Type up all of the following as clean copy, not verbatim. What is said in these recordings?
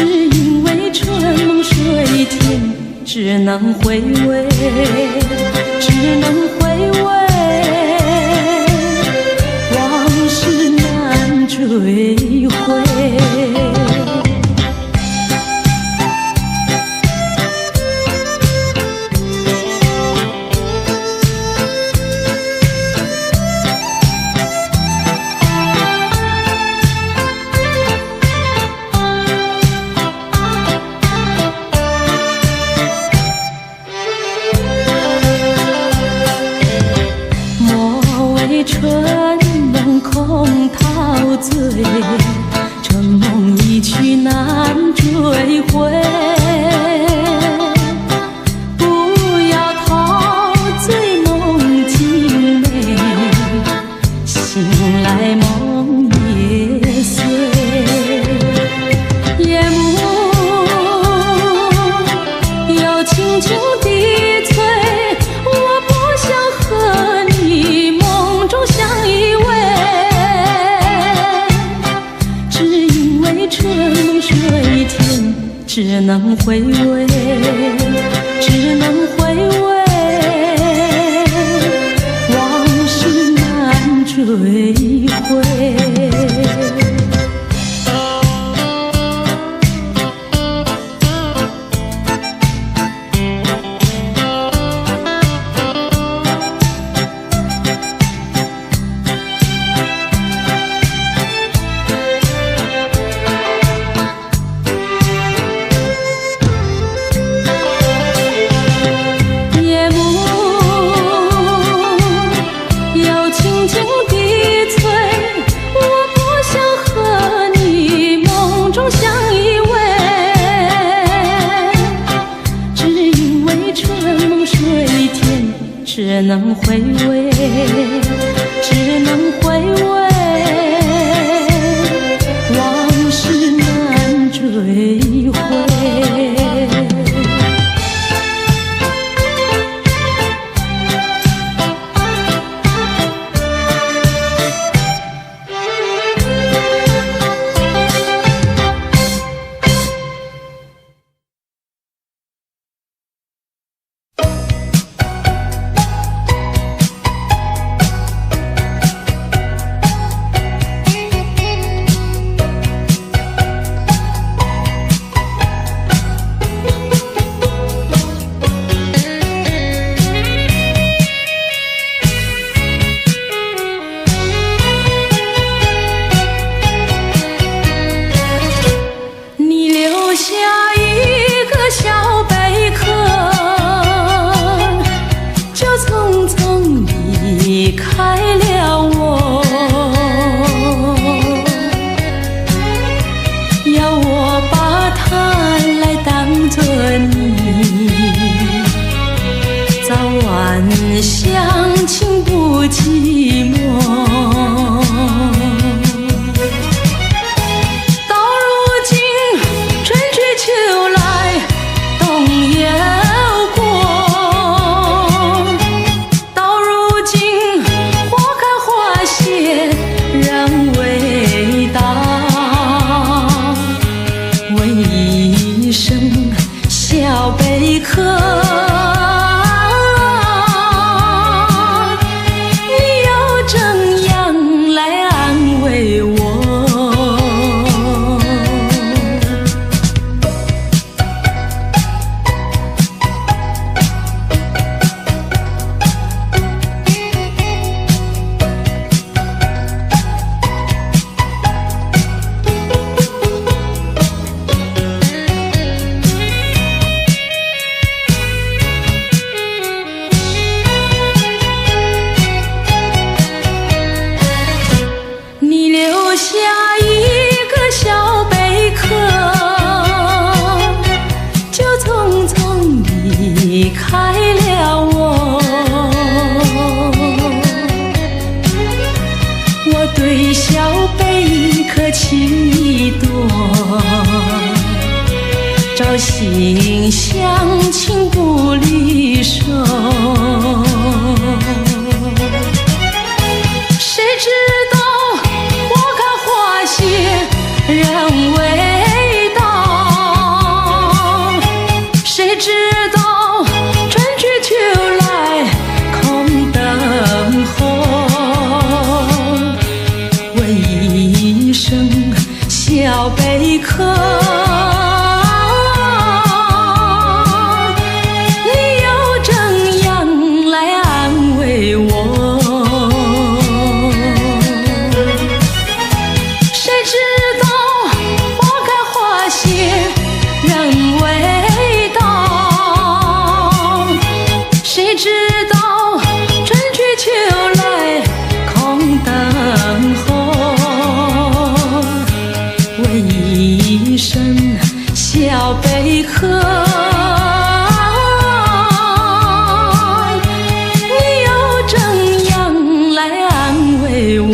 因为春梦水天，只能回味，只能回味，往事难追回。春梦空陶醉，春梦一去难追回。不要陶醉梦境美，醒来梦也碎。夜幕又轻轻低垂，我不想和你梦中相依偎，只因为春梦水天，只能回味，只能回味，往事难追回。只能回味，只能回味，往事难追回。离开了我，要我把它来当作你，早晚相亲不寂寞。到如今春去秋来，冬也小贝壳，你又怎样来安慰我？下一个小贝壳，就匆匆离开了我。我对小贝壳情意多，朝夕相亲不离手。谁知道人未到，到贝壳，你又怎样来安慰我？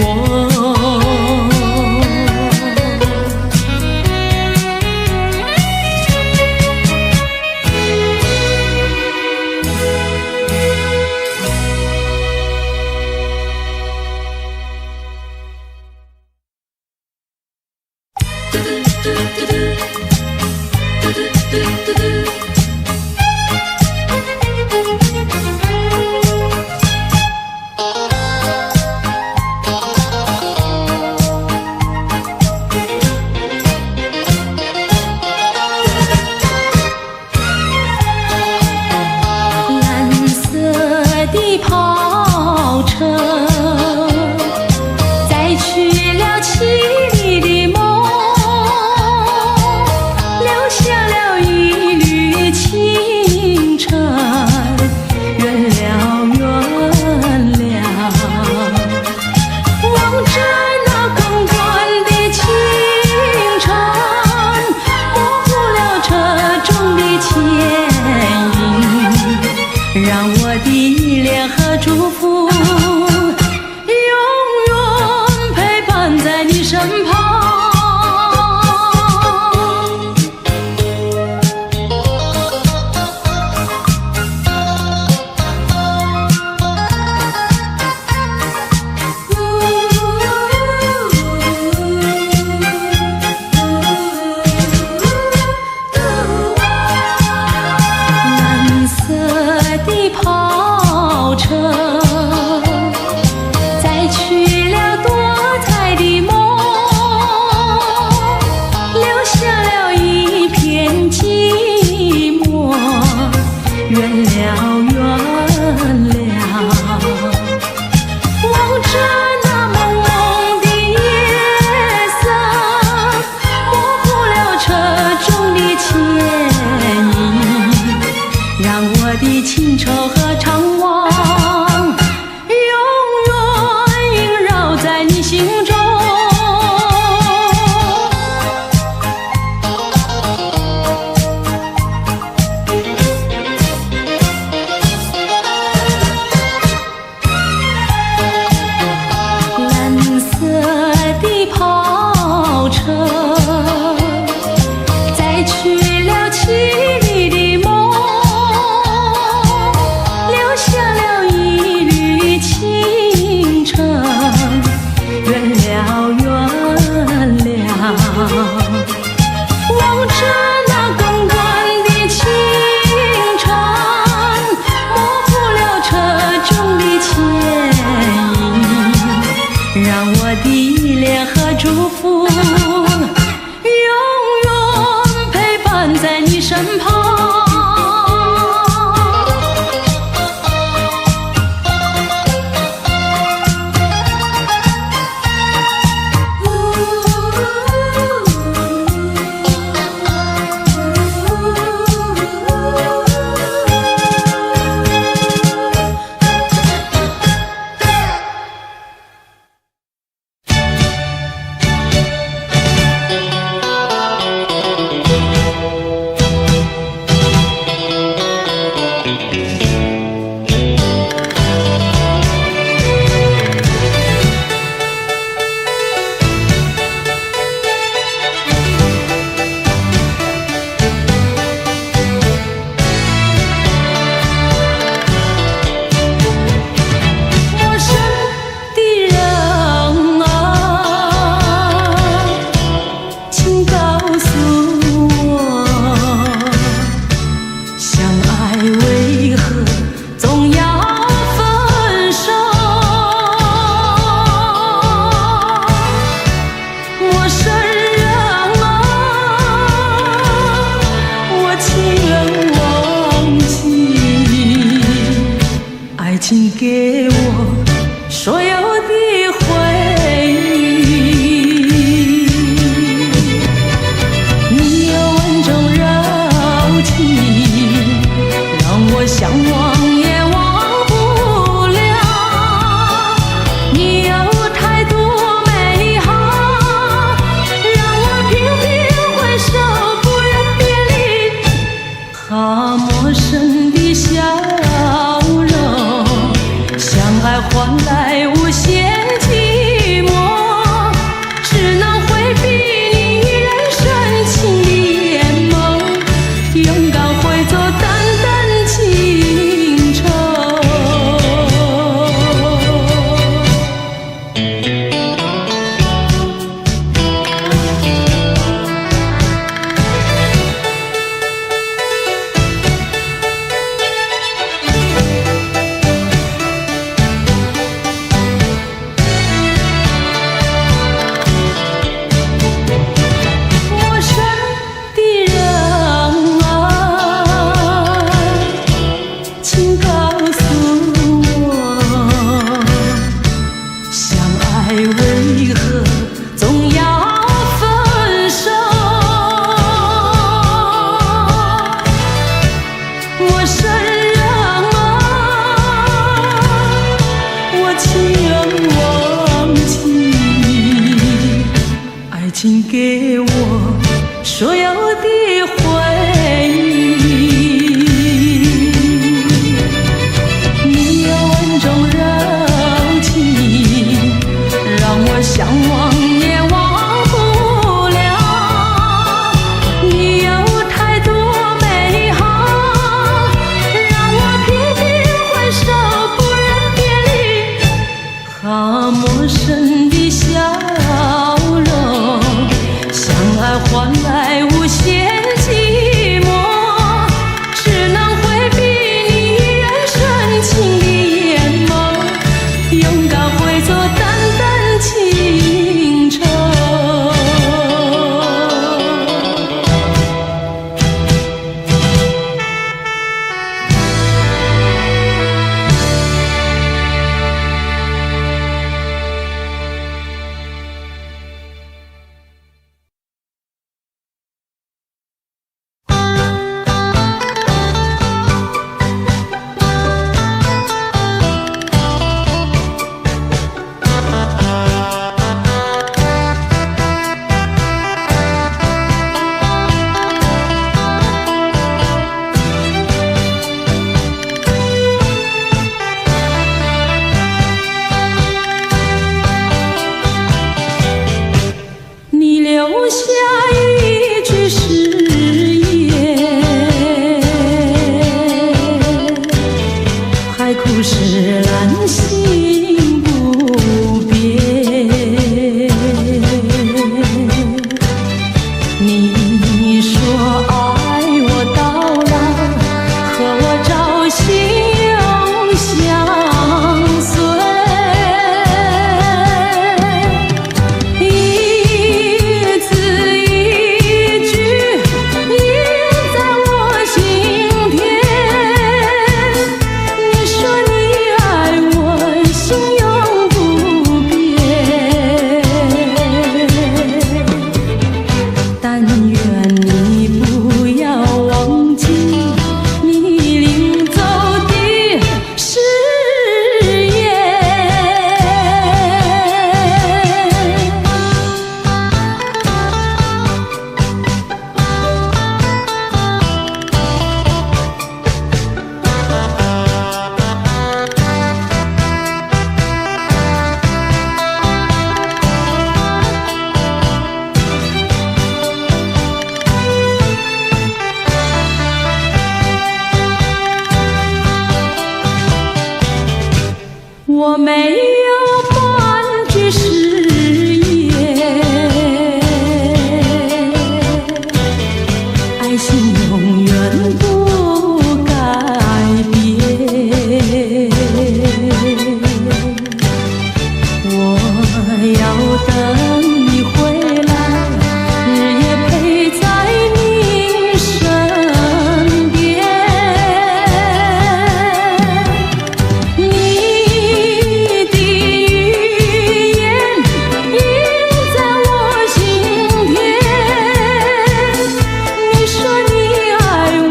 我没有半句誓言，爱情永远不改变。我要等你回来，日夜陪在你身边。你的语言印在我心田，你说你爱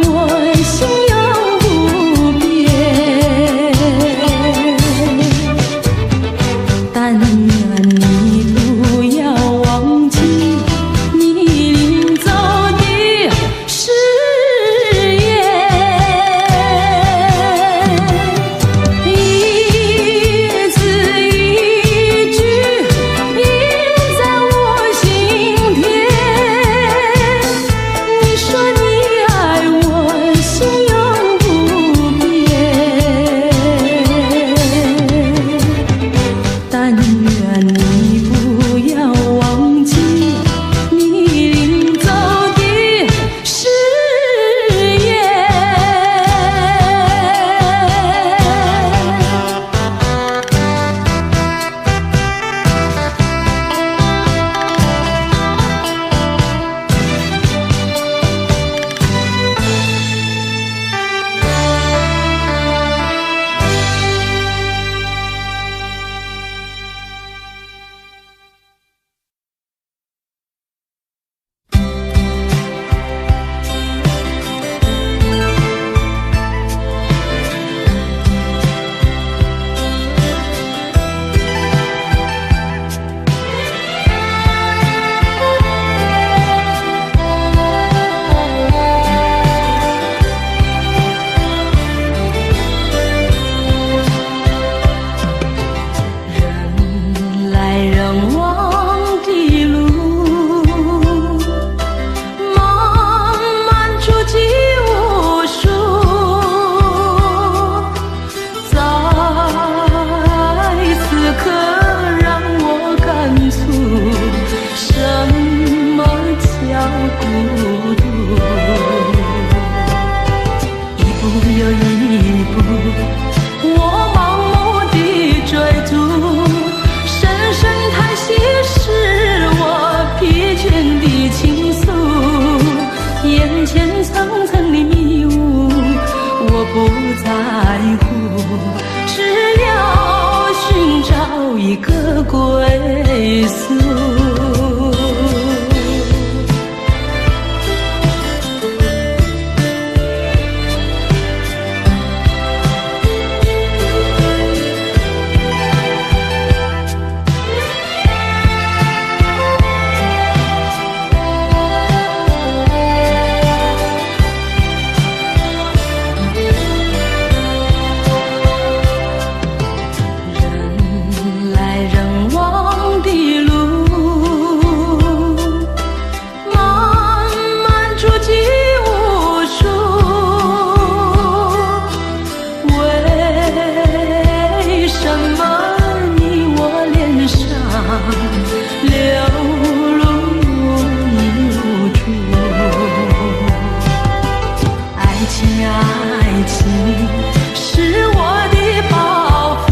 我，心永不变。但愿你不要忘记你临走的誓言，一字一句印在我心田。你说你爱我，心永不变。但愿你不要忘记你临走的誓言。人来人往的路，漫漫足迹无数，在此刻让我感触什么叫孤独。一步又一步，我盲目地追逐，深深叹息是我疲倦的倾诉。眼前层层的迷雾，我不在乎，只要寻找一个归宿。人来人往的路，漫漫足迹无数，为什么你我脸上流露无助？爱情啊爱情，是我的包袱，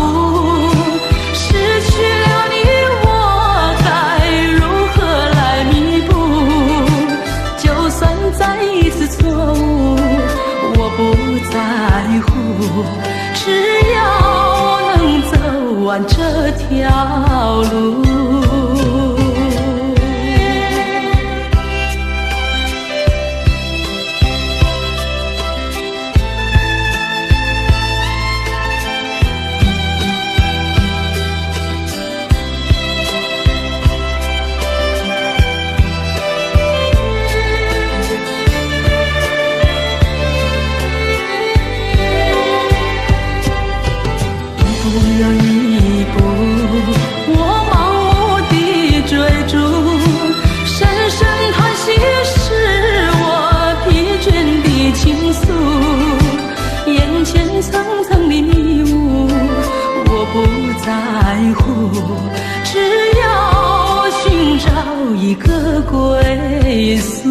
失去了你我该如何来弥补？就算再一次错误，我不在乎，只要能走完这条路。一步又一步，我盲目地追归宿。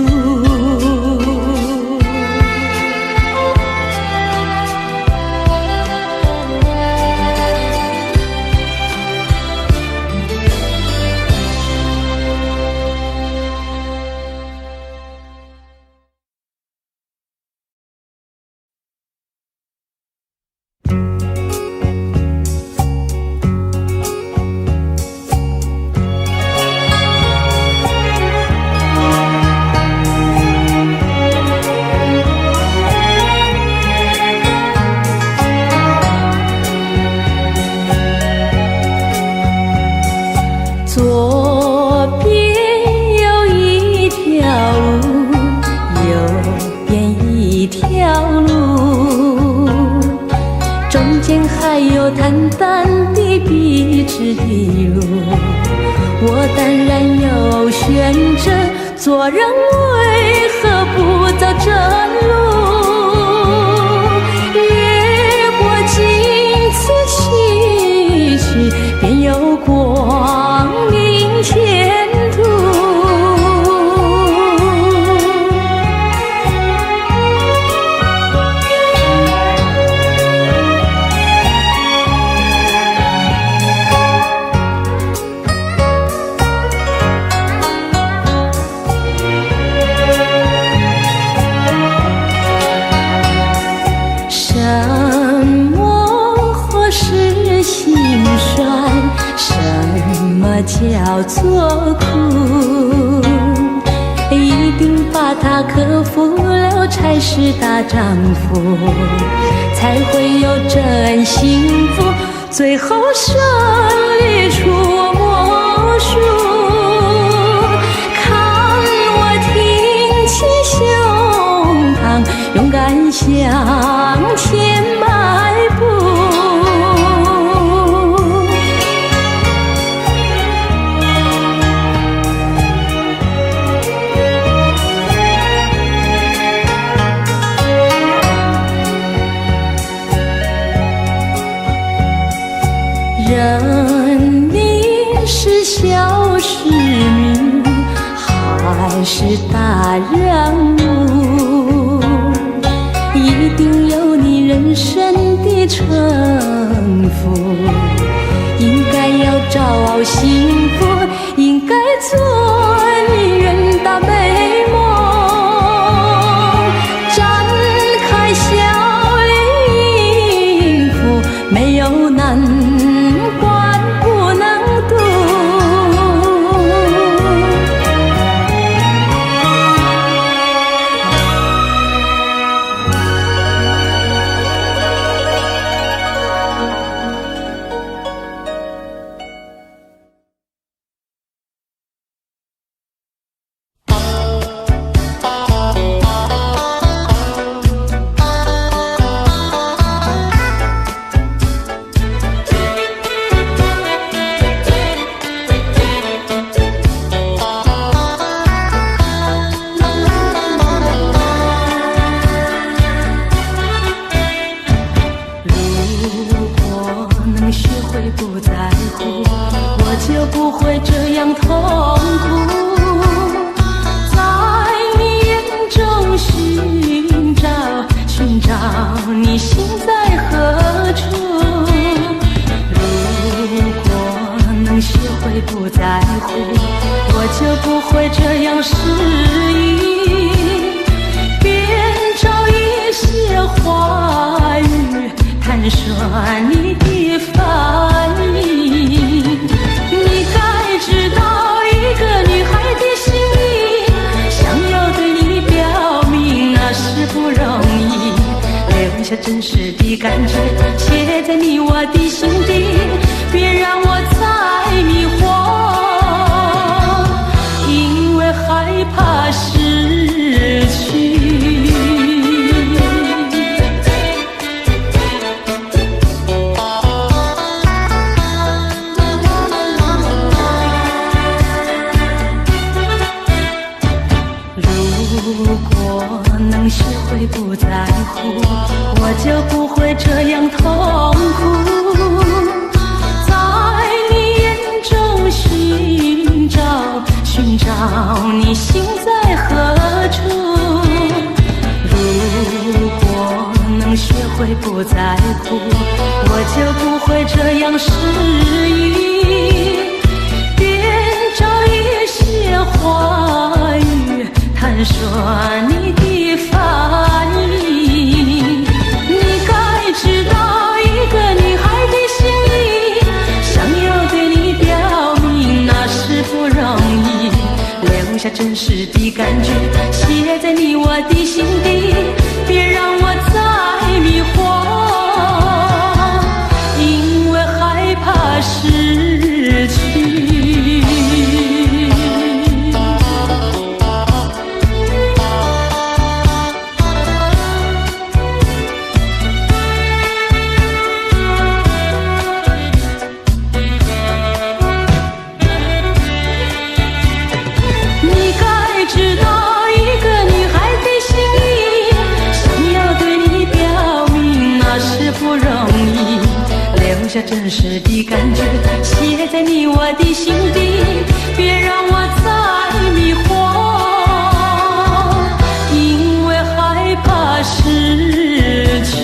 左边有一条路，右边一条路，中间还有淡淡的笔直的路。我当然有选择，做人为何不走这路？越过荆棘崎岖，便有光明前途。什么或是心酸？什么叫做苦？一定把它克服了才是大丈夫，才会有真幸福，最后胜利出魔术。看我挺起胸膛，勇敢向前迈步。人民是小市民还是大人物，一定有你人生的城府。应该要找幸福，应该做你远大美梦。展开笑脸迎付，没有难关不能渡。不在乎，我就不会这样痛苦。在你眼中寻找你心在何处。如果能学会不在乎，我就不会这样失意。别找一些话语谈说你的反应，你该知道一个女孩的心意，想要对你表明那是不容易，留下真实的感觉写在你我的心底，别让我再迷惑，因为害怕失去。如果能学会不在乎，我就不会这样痛苦。在你眼中寻找你不再哭，我就不会这样失意，编造一些话语谈说你的发意。你该知道一个女孩的心意，想要对你表明那是不容易，留下真实的感觉写在你我的心底，别让我再迷惑，因为害怕失去。你该知道一个女孩的心意，想要对你表明那是不容易，留下真实的感觉写在你我的心底，别让我再迷惑，因为害怕失去。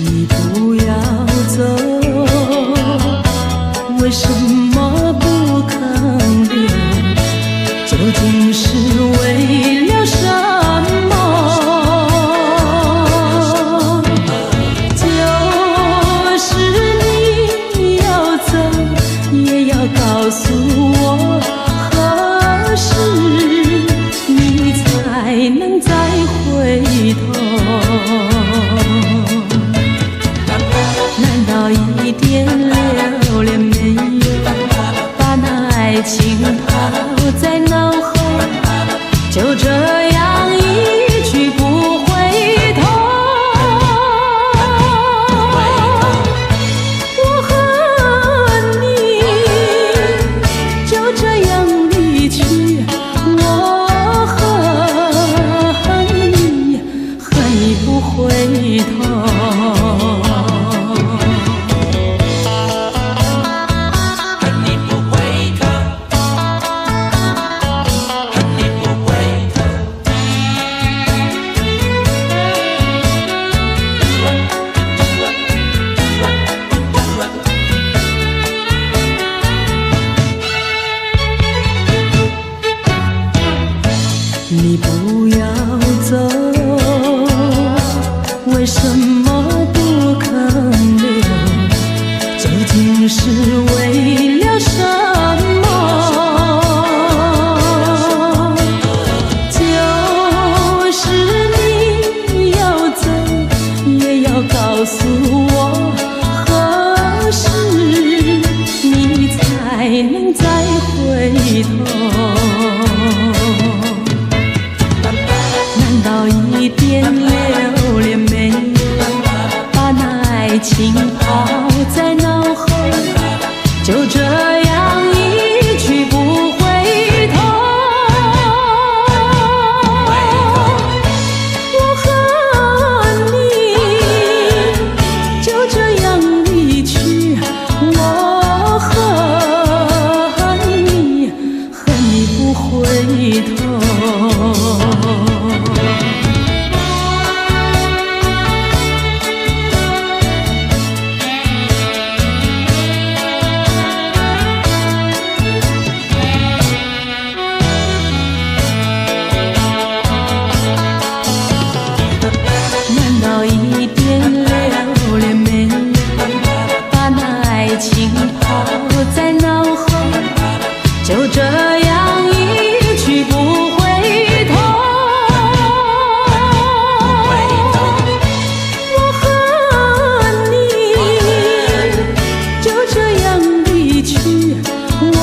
你不要走，为什么不肯留？究竟是为了什么？就是你要走，也要告诉我何时你才能再回头。难道一点留恋没有，把那爱情抛在脑后，就这样一去不回头？我和你就这样离去，我恨你，恨你不回头。你不要走，为什么不肯留？究竟是为了什么？就是你要走，也要告诉我何时你才能再回头。难道一点留恋没有，把那爱情抛在脑后，就这样一去不回头？我和你就这样离去，我恨你，恨你不回头。就这样一去不回头。我和你就这样离去，我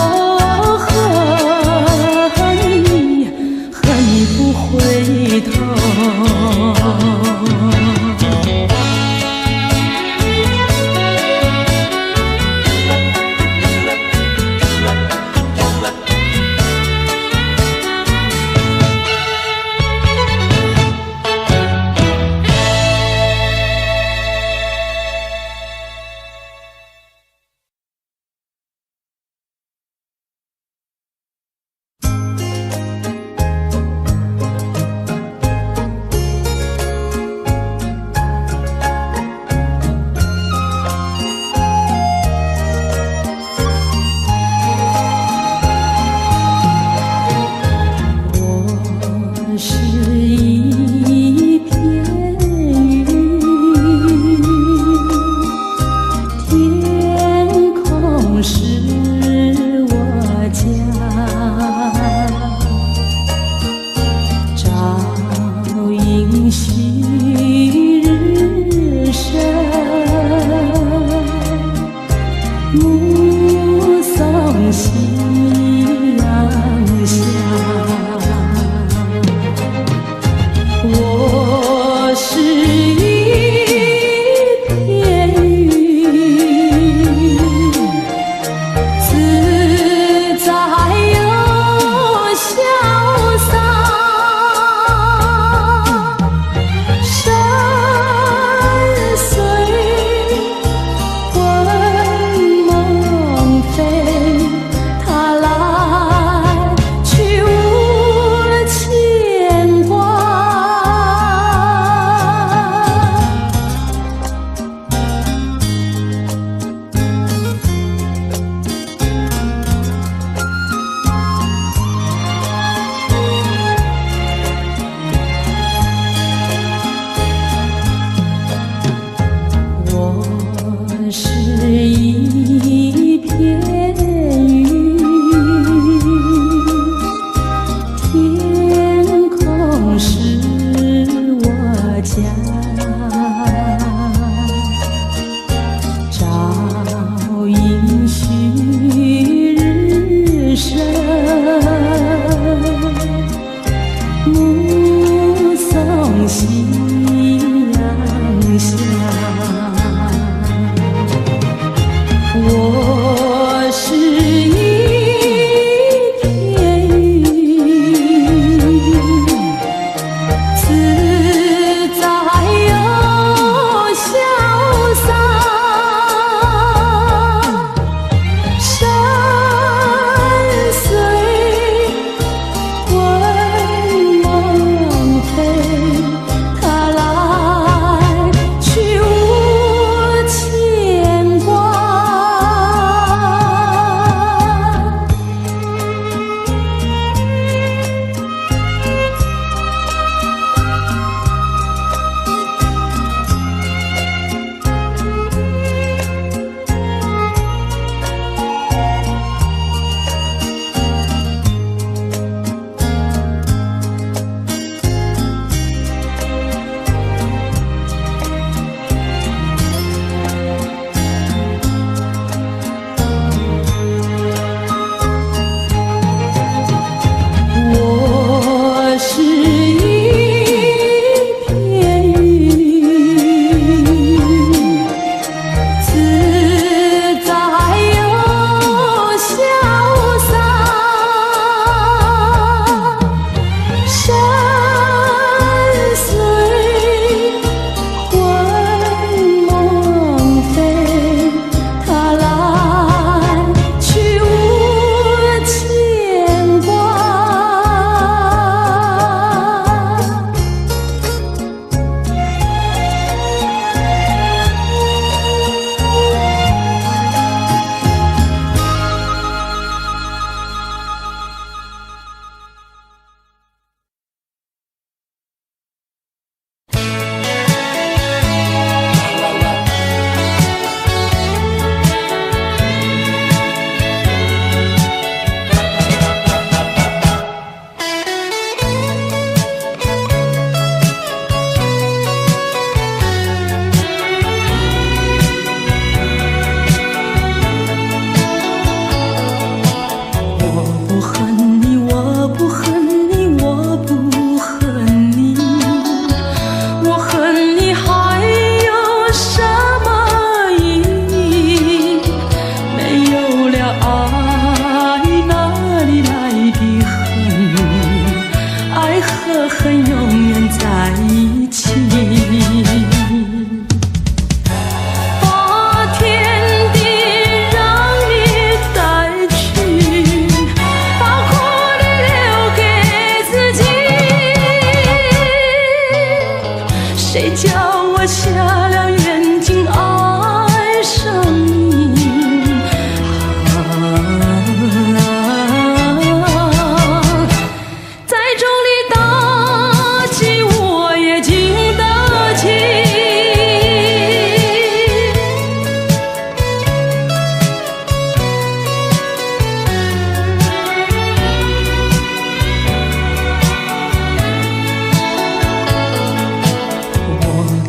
目送夕阳下，我是一片云，自在又潇洒，山水魂梦飞，它来去无牵挂。我是一片云，天空是我家，朝迎旭日升，目送夕阳下。我是一片云，自在又潇洒，山水魂梦飞，它来去无牵挂。我是一片云，自在又潇洒，山水魂梦飞，它来去无牵挂。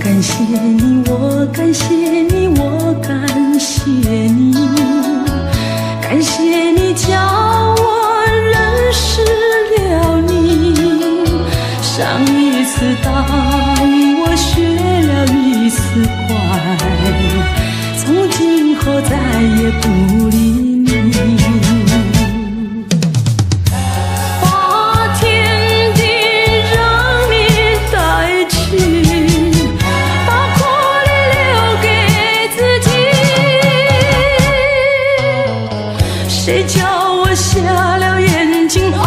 感谢你，我感谢你，我感谢你。子，当我学了一丝乖，从今后再也不理你。把天地让你带去，把苦力留给自己。谁叫我瞎了眼睛爱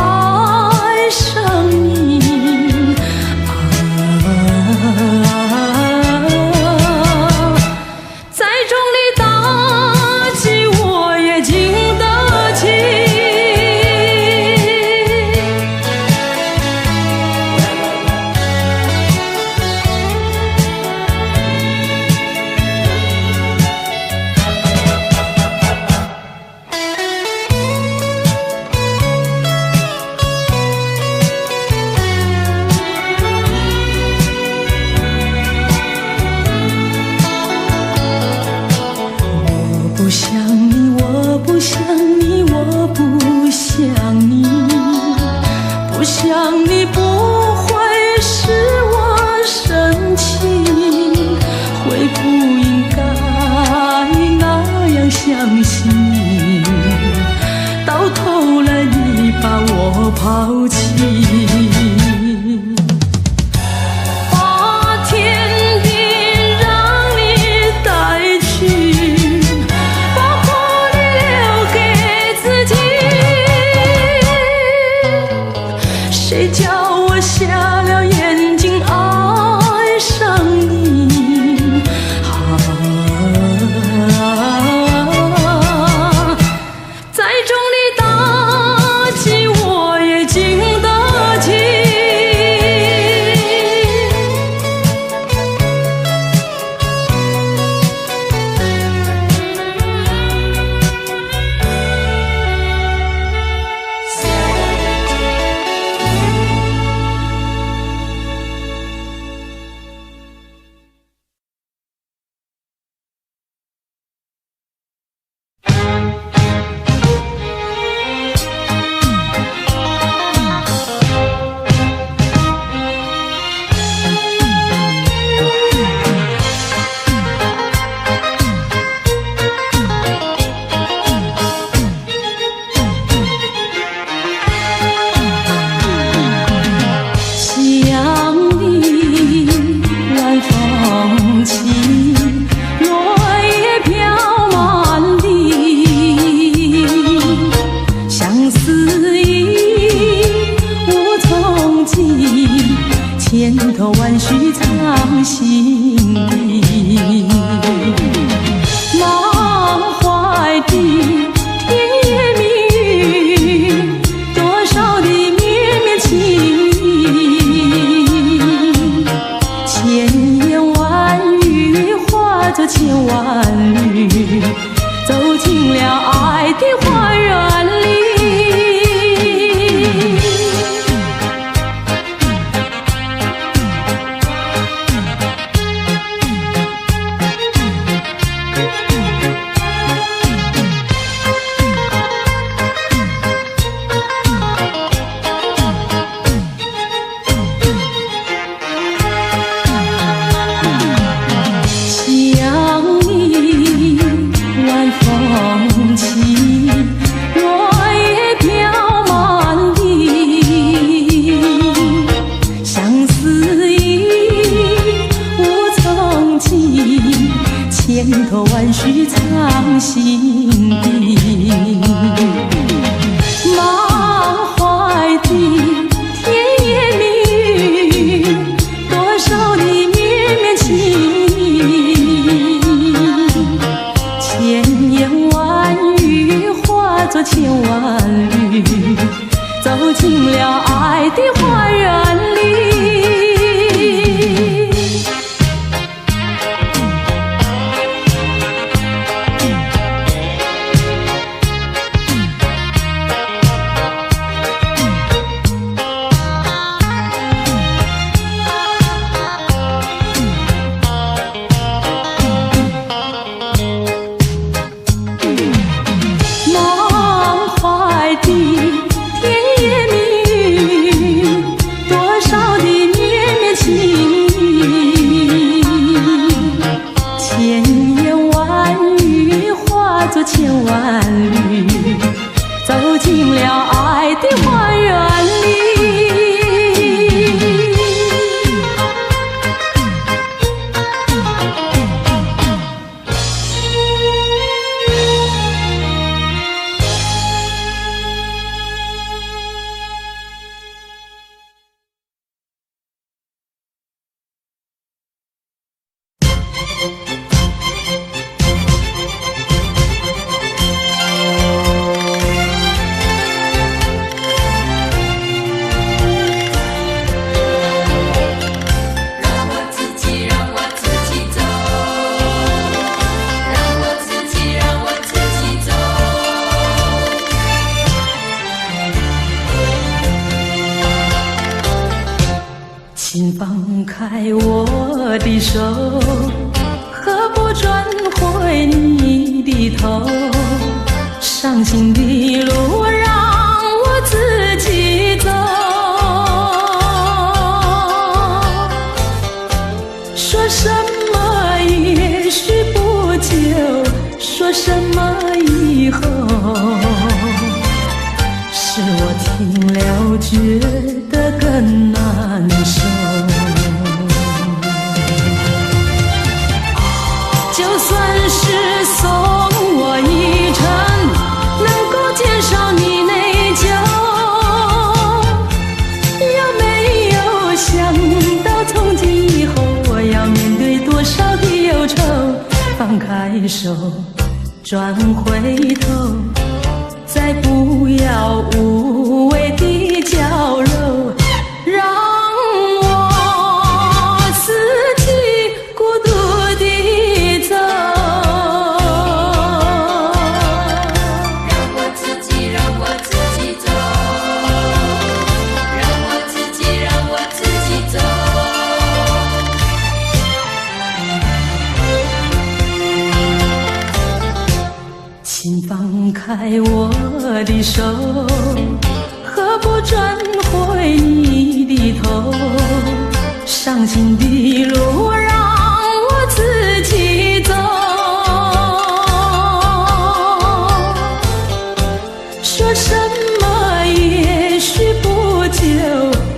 上你？再重力打击我也经得起。我不想你，我不想你，我不想你，不想你不会使我生气，会不应该那样相信你，到头来你把我抛弃。谁叫我瞎了眼睛爱上你？再重力打击我也经得起。千头万绪藏心底，满怀的甜言蜜语，多少的绵绵情意，千言万语化作千万缕，走进了爱的花园里。千头万绪藏心底，满怀的甜言蜜语，多少的绵绵情意，千言万语化作千万缕，走进了爱的花园里。满怀放开我的手，何不转回你的头？伤心的路让我自己走。说什么也许不久，说什么以后，是我听了觉得更难受。就算是送我一程，能够减少你内疚，有没有想到从今以后我要面对多少的忧愁？放开手，转回头，再不要无谓的娇柔，让我自己孤独地走。让我自己走，让我自己走。请放开我的手，何不转回你的头？伤心的路让我自己走。说什么也许不久，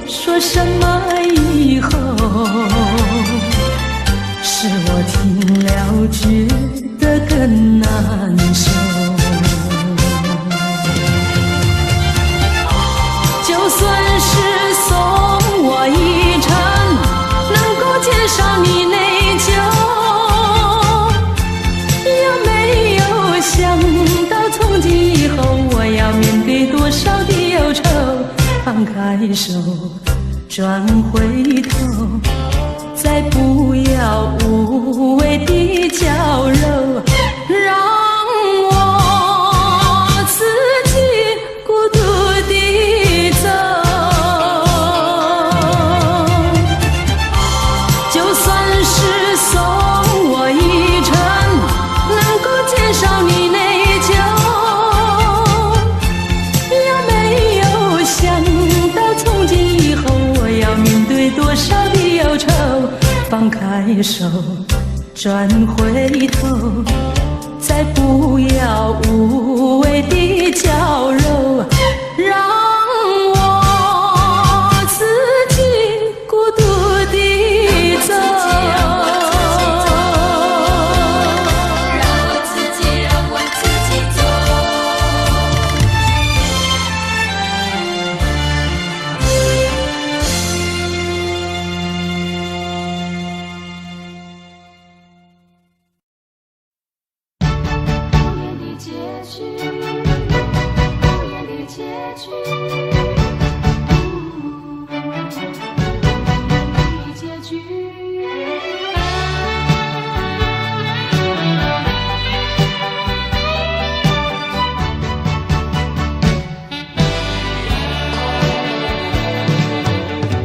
说什么以后，是我听了觉得更难受。就算是送我一程，能够减少你内疚，有没有想到从今以后我要面对多少的忧愁？放开手，转回头，再不要无谓的娇柔，让我自己孤独地走。就算是送我一程，能够减少你内疚，有没有想到从今以后我要面对多少的忧愁？放开手，转回头，再不要无谓的娇柔，让我自己孤独地走。让我自己走。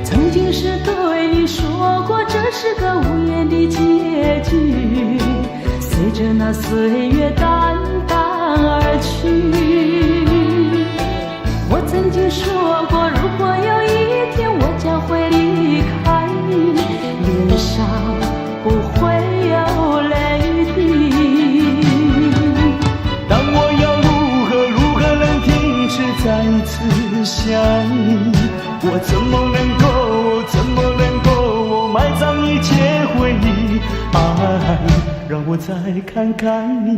曾经是对你说过这是个无言的结局，随着那岁月淡淡而去。我曾经说过，如果有一天我将会离开你，脸上不会有泪滴。但我要如何能停止再次想你？我怎么能够埋葬一切回忆？爱，让我再看看你，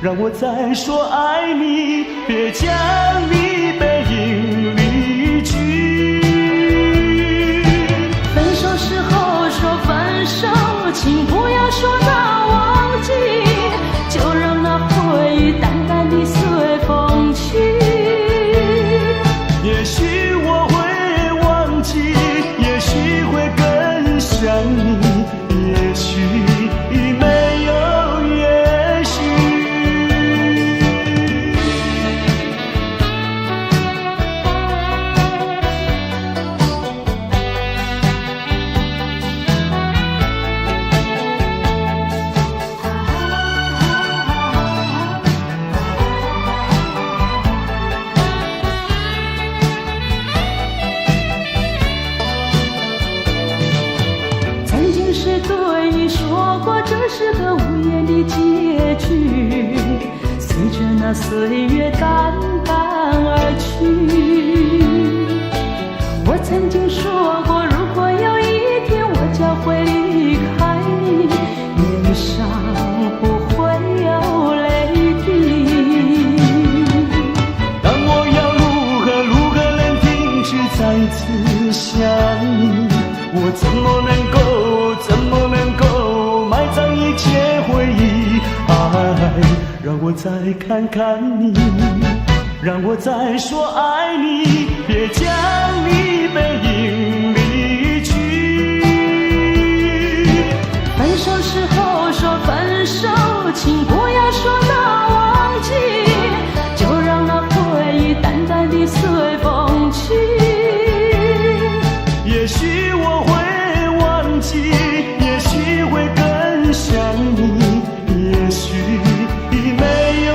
让我再说爱你，别将你背影离去。分手时候说分手，请不要说那忘记，就让那回忆淡淡地随风去。也许我会忘记，也许会更想你，也许没有也许。岁月淡淡而去。我曾经说过，如果有一天我将会离开你，脸上不会有泪滴。但我要如何能停止再次想你？我怎么能够埋葬一切回忆？爱，让我再看看你，让我再说爱你，别将你背影离去。分手时候说分手，请不要说那忘记，就让那回忆淡淡地随风去。也许我会忘记，也许会更想你，也许没有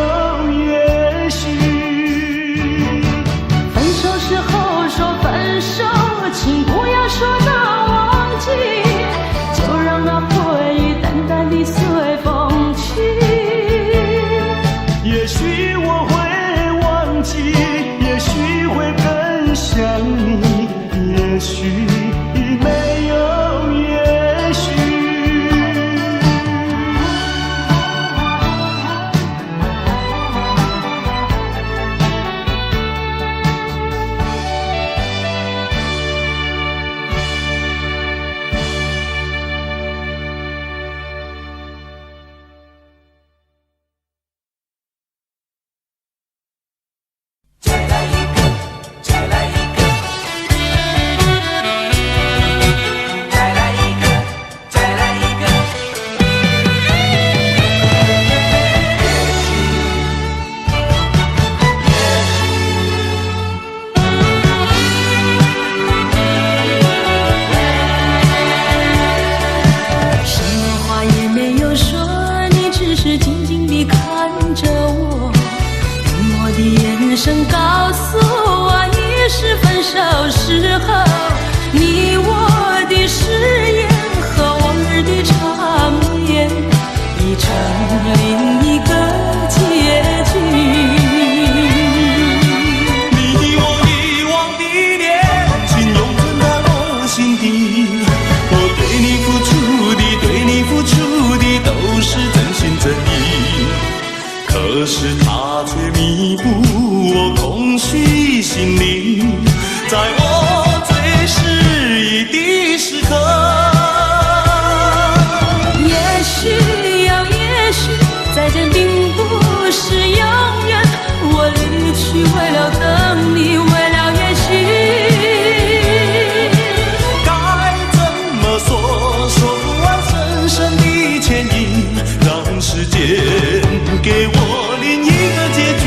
也许。分手时候说分手，请不要说那忘记，就让那回忆淡淡地随风去。也许我会忘记，也许会更想你，也许没有也许。眼神告诉我，已是分手时候，你我的誓言和往日的缠绵已成另一个结局。你我遗忘的恋情永存在我心底，我对你付出的都是真心真意，可是他却弥补我空虚心灵，在我最失意的时刻。也许再见并不是永远，我离去为了等你，为了也许。该怎么说不完深深的歉意，让时间给我另一个结局。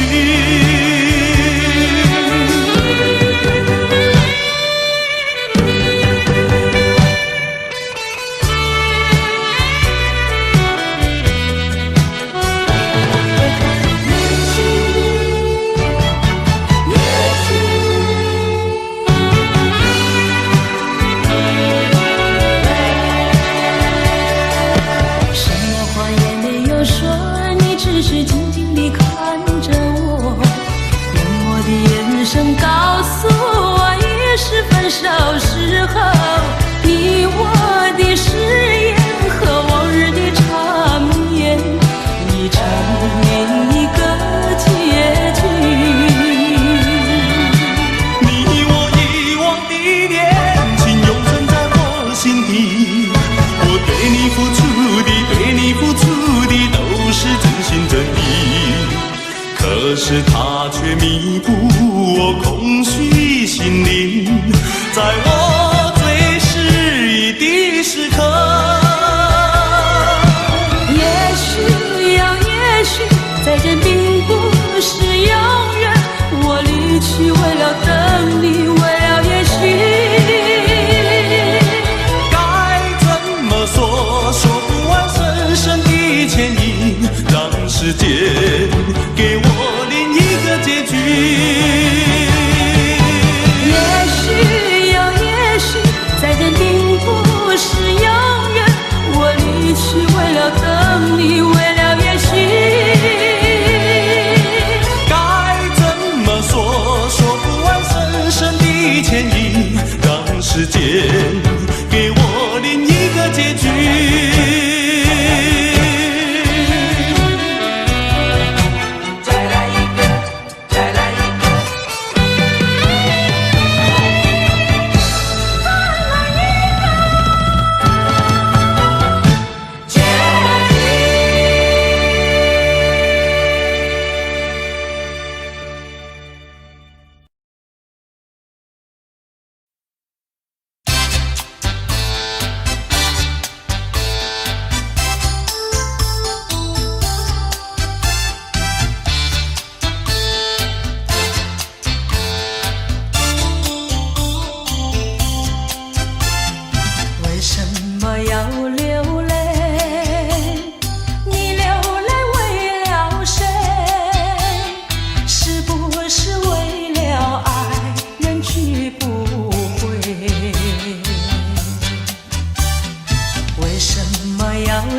只是静静地看着我，用我的眼神告诉我，已是分手时候，你我的誓言和往日的缠绵已成另一个结局。你我遗忘的恋情永存在我心底，我对你付出的都是真心真意，可是他却弥补我空虚心灵，在我最失意的时刻。也许再见并不是永远，我离去为了等你，为了也许。该怎么说不完深深的歉意，让时间给我另一个结局。也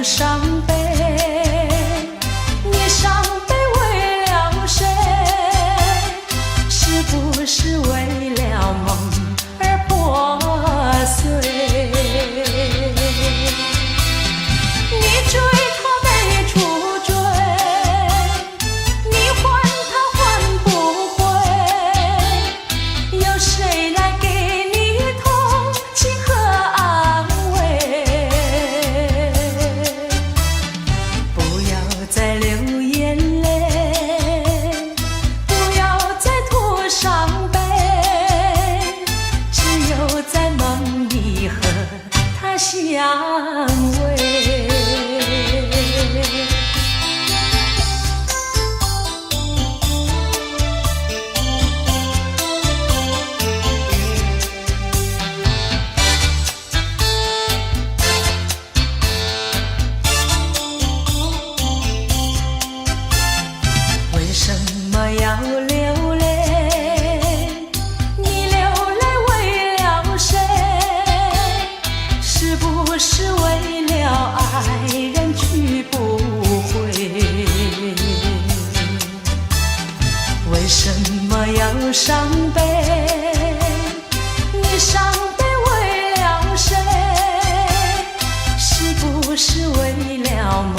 伤悲，你伤悲为了谁？是不是为了梦而破碎？你追他没处追，你还他还不回，有谁来给你同情和安慰？不要再流眼泪，不要再吐伤悲，只有在梦里和他相偎。为什么要流泪？你流泪为了谁？是不是为了爱人去不回？为什么要伤悲？你伤悲为了谁？是不是为了梦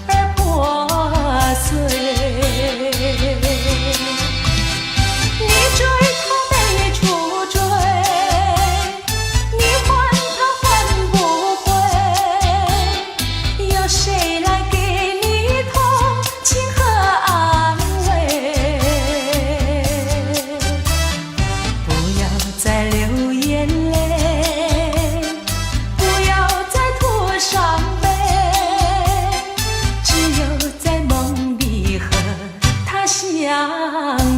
而破碎？你追他没处追，你还他还不回，有谁来给你同情和安慰？不要再流眼泪，不要再吐伤悲，只有在梦里和他相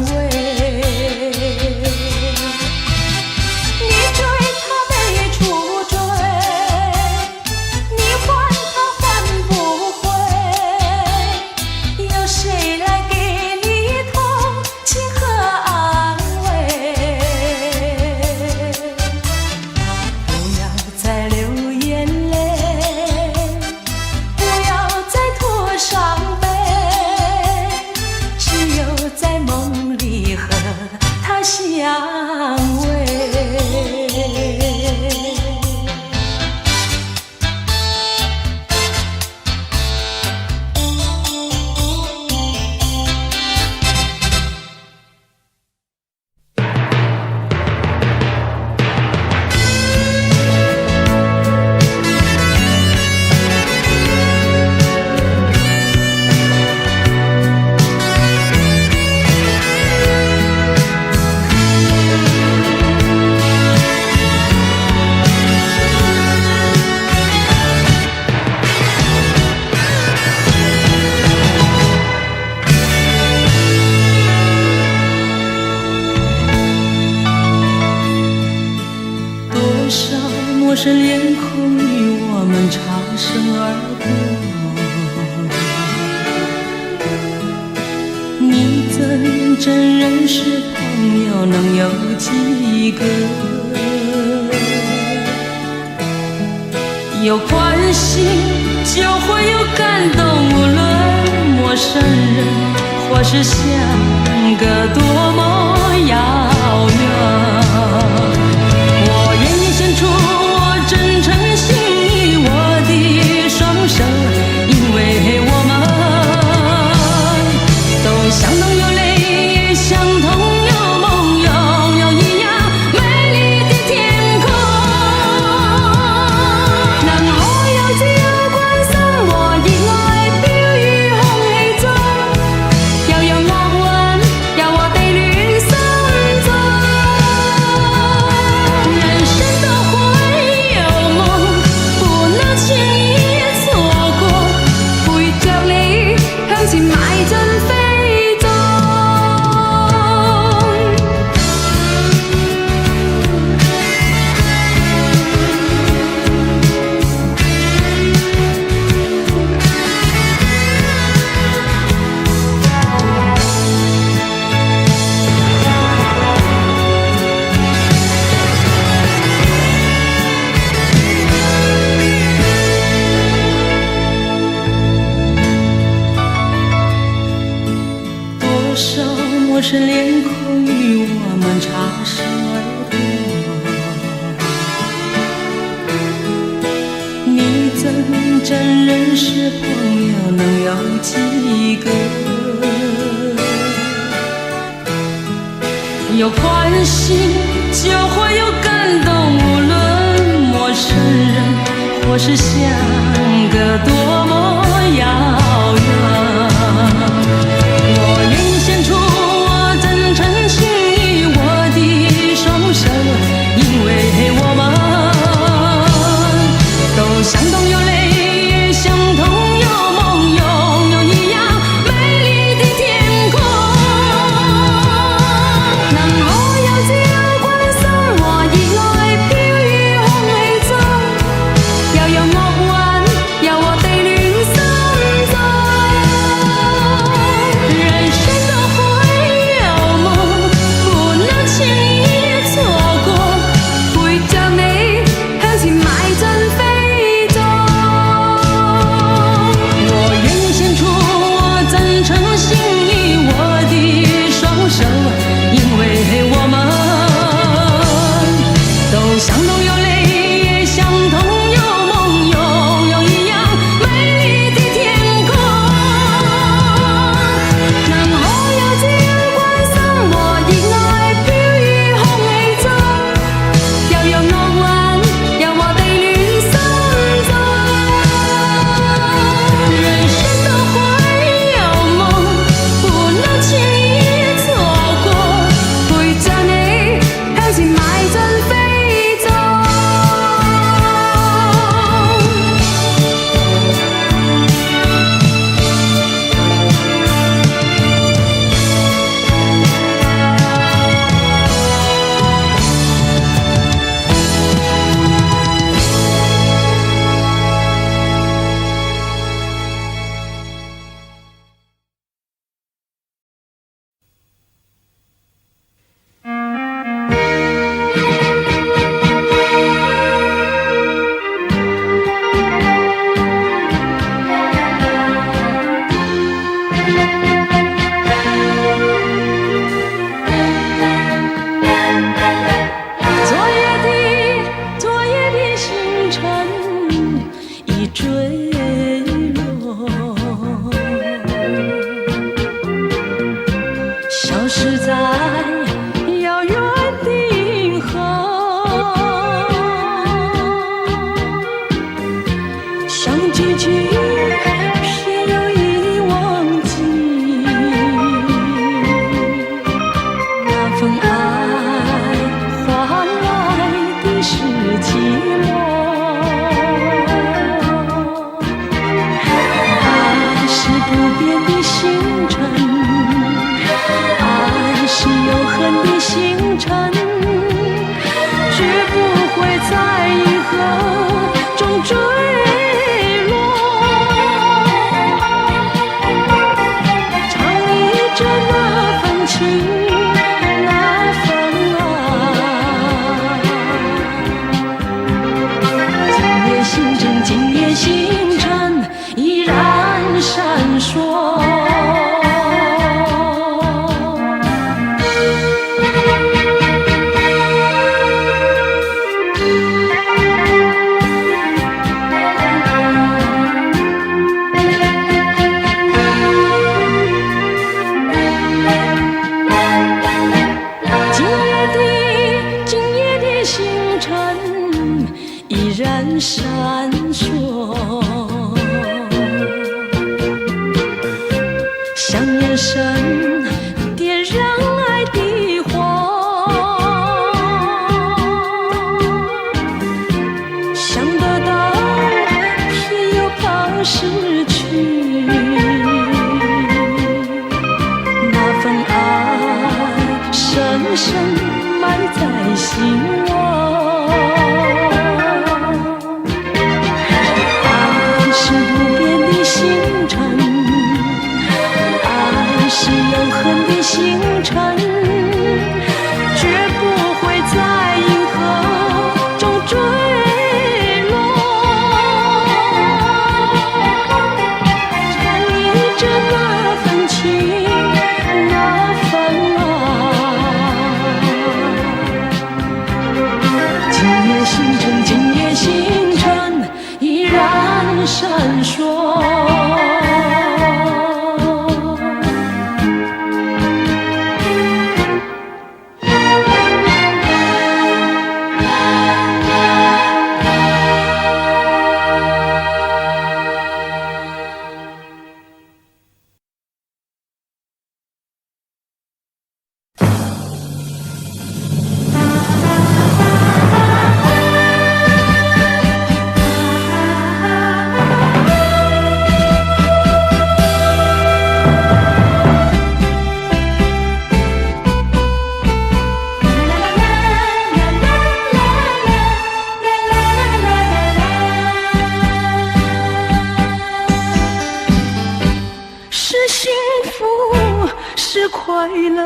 偎。你追他没处追，你还他还不回，有谁来给你同情和安慰？不要再流眼泪，不要再吐伤悲，只有在梦里和他相偎。多少陌生脸孔与我们擦身而过，你真认识朋友能有几个？有关系就会有感动，无论陌生人或是相隔多么遥远。我愿意献出我真诚心意，我的双手，因为我们都相同有泪，相同有梦，拥有一样美丽的天空。能可有自由關心和熱愛飄於空氣中，悠揚樂韻天空与我们擦身而过，你真认识朋友能有几个？有关系就会有感动，无论陌生人或是相隔多么遥远。我愿献出我真诚心意，我的双手，因为我们都相同有泪，也相同有梦，拥有一样美丽的天空。能我有自由關心和熱愛飄於空氣中，又有樂韻由我地戀心中。人生都會有夢，不能輕易錯過，陪着你向前邁進飛縱。我願獻出我真誠心意，我的雙手，因為我們都相同有淚，也相同有夢，擁有一樣美麗的天空。能我有自由關心和熱愛飄於空氣中，又有樂韻由我地戀心中。人生都會有夢，不能輕易錯過，陪着你向前邁進飛縱。昨夜的星辰已墜落，消失在遥遠的銀河。想記起，偏又已忘記那份愛換來的是寂寞。愛是不變的星辰，愛是永恆的星辰，絕不會在銀河中墜落。唱憶着那份情，那份愛。今夜星辰，今夜星辰依然閃烁。今夜的星辰依然閃烁，像眼神點燃愛的火，想得到偏又怕失去，那份愛深深埋在心窩。愛是不變的星辰，愛是永恆的星辰，絕不會在銀河中墜落。唱憶着那份情，那份愛。快乐，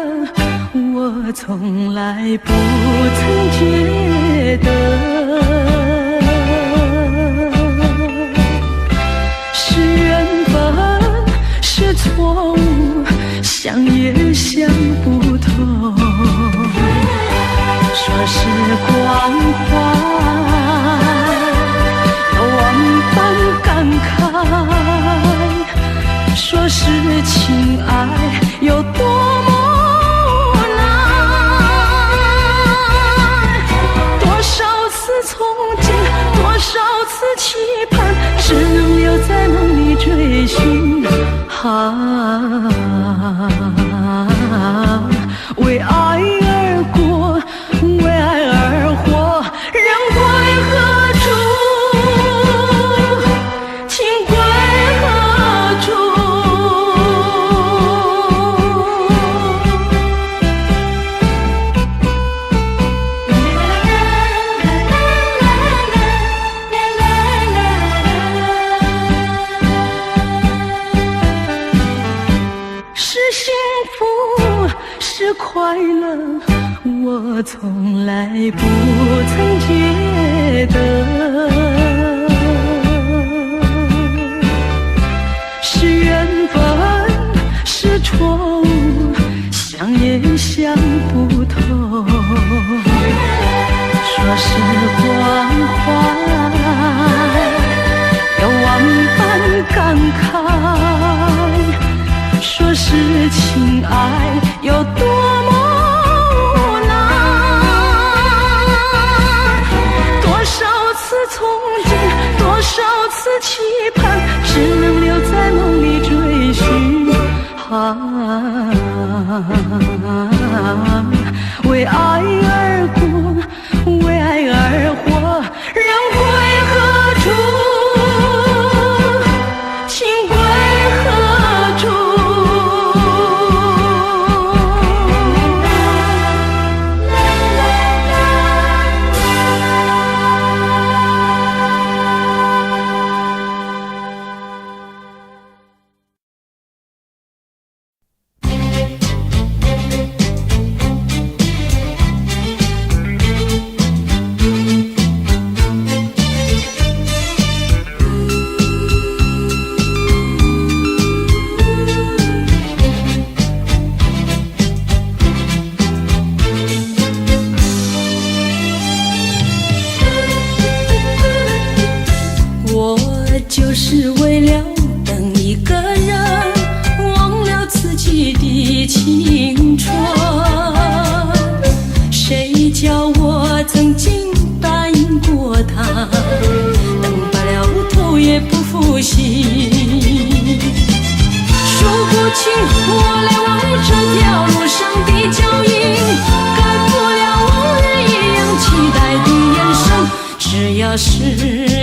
我从来不曾觉得是缘分，是错误，想也想不透。说时光快，有万般感慨，说是情爱有多么难，多少次憧憬，多少次期盼，只能留在梦里追寻。为爱而过，为爱而活，人归何处？情归何处？是幸福，是快乐，我从来不曾觉得是缘分，是错误，想也想不透。说时光快，有万般感慨，说是情爱有多么难，多少次憧憬，多少次期盼，只能留在梦里追寻。为爱而过，为爱而活，人归何处？情归何处？就是为了等一个人，忘了自己的青春。谁叫我曾经答应过他，等罢了头也不负心。说不清我来往这条路上的脚印，改不了往日一样期待的眼神。只要是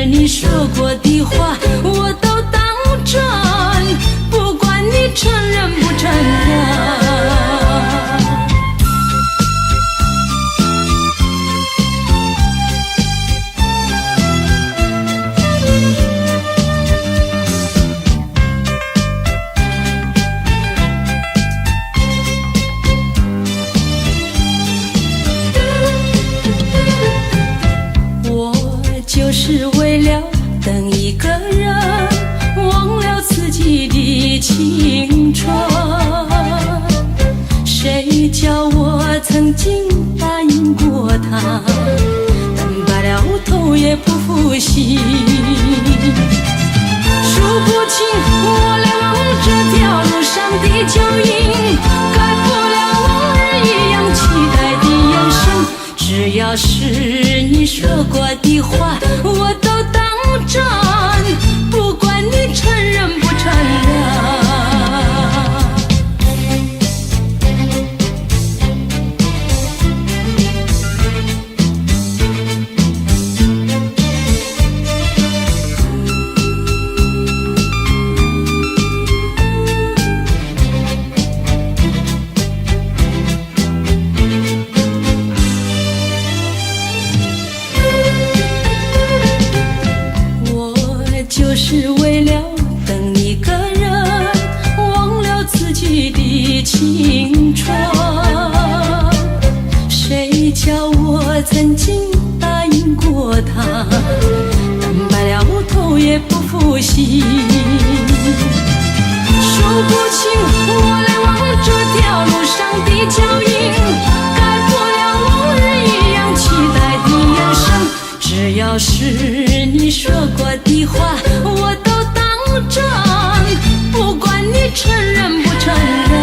你说过的话，我都当真，不管你承认不承认。就是为了等一个人，忘了自己的青春。谁叫我曾经答应过他，等罢了头也不负心。数不清我来往这条路上的脚印，改不了往日一样期待的眼神。只要是你说过的话，我都当真，不管你承认不承认。我情。数不清我来往这条路上的脚印，改不了往日一样期待的眼神。只要是你说过的话，我都当真，不管你承认不承认。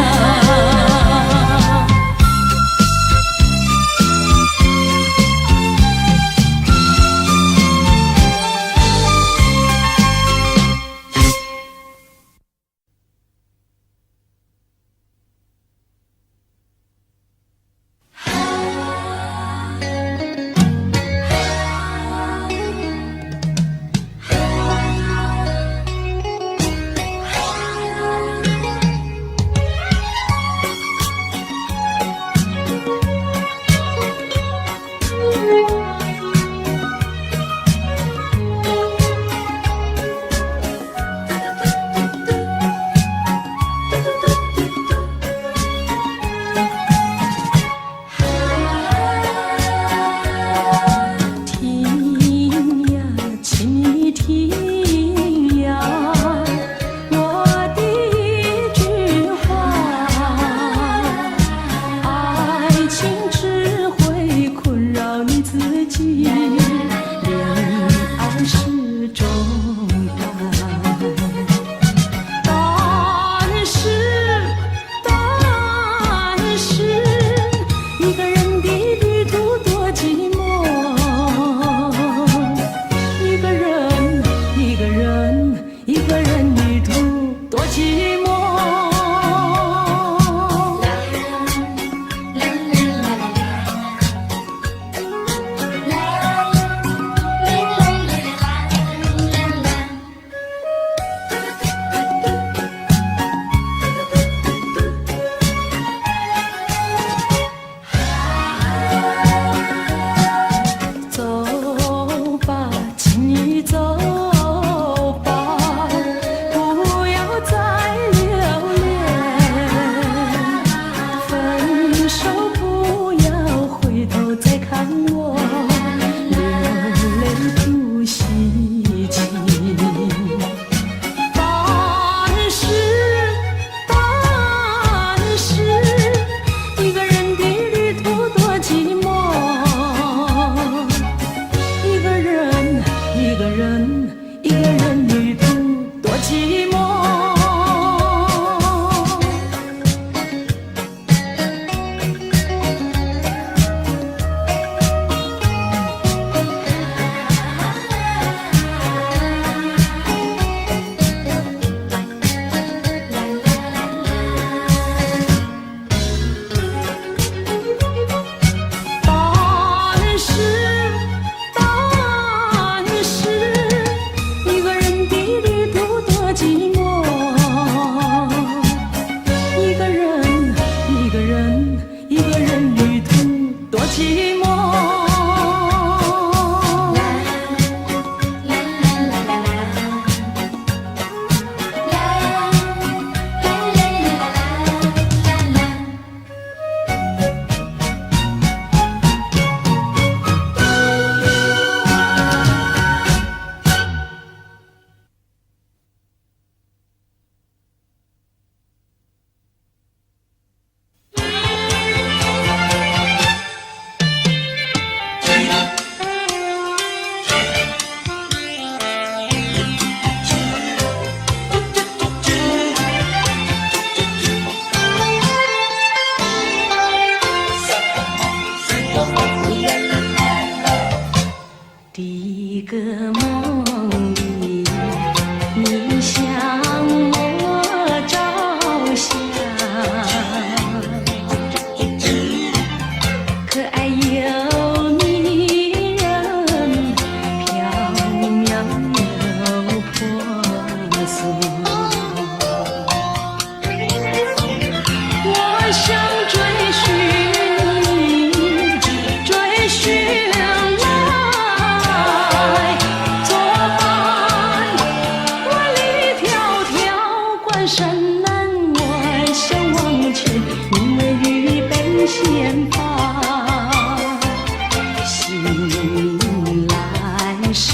醒来时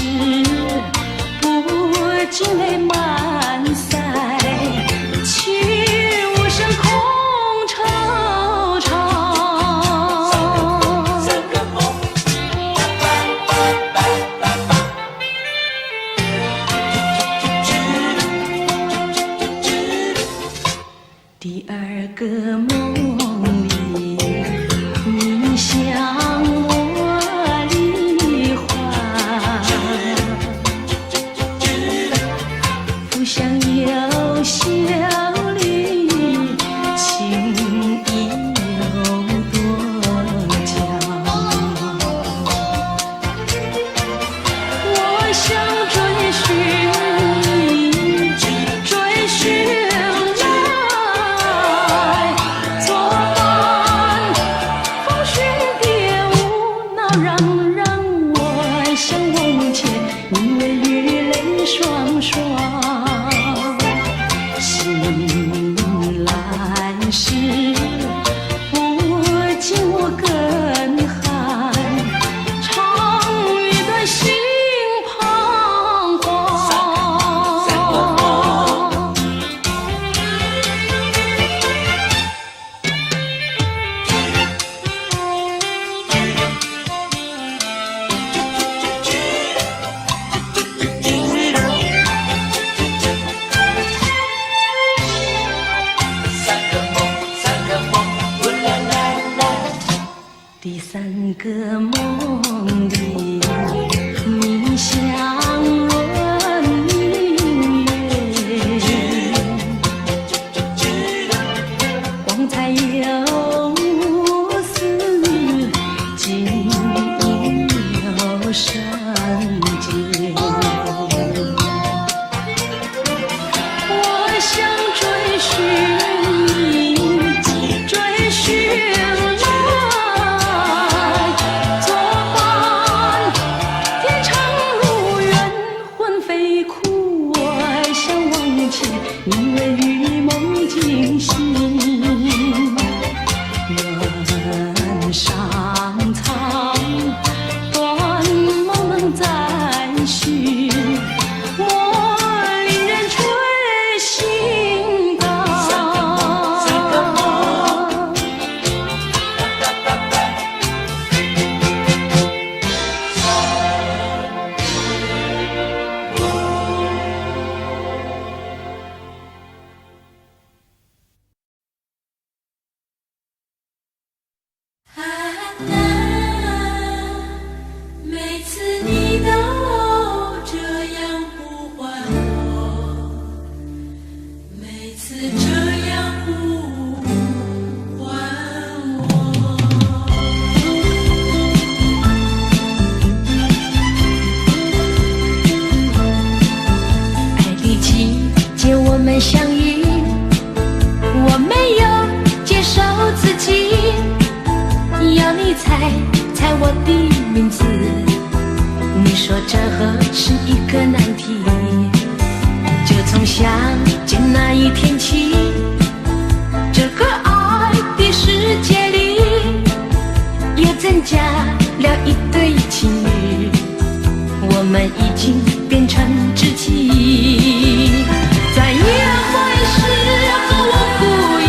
不觉泪满。第三个梦里，你像轮明月，光彩有丝，金银有闪电。我想追寻你，追寻来，作伴天长路远，魂飞哭，我还想忘记，因为与梦惊醒。远上苍，断梦能再续。每次你都这样呼唤我，每次这样呼唤我。爱的季节我们相遇，我没有接受自己，要你猜猜我的名字，你说这何是一个难题。就从相见那一天起，这个爱的世界里也增加了一对情侣，我们已经变成知己。在约会时和我故意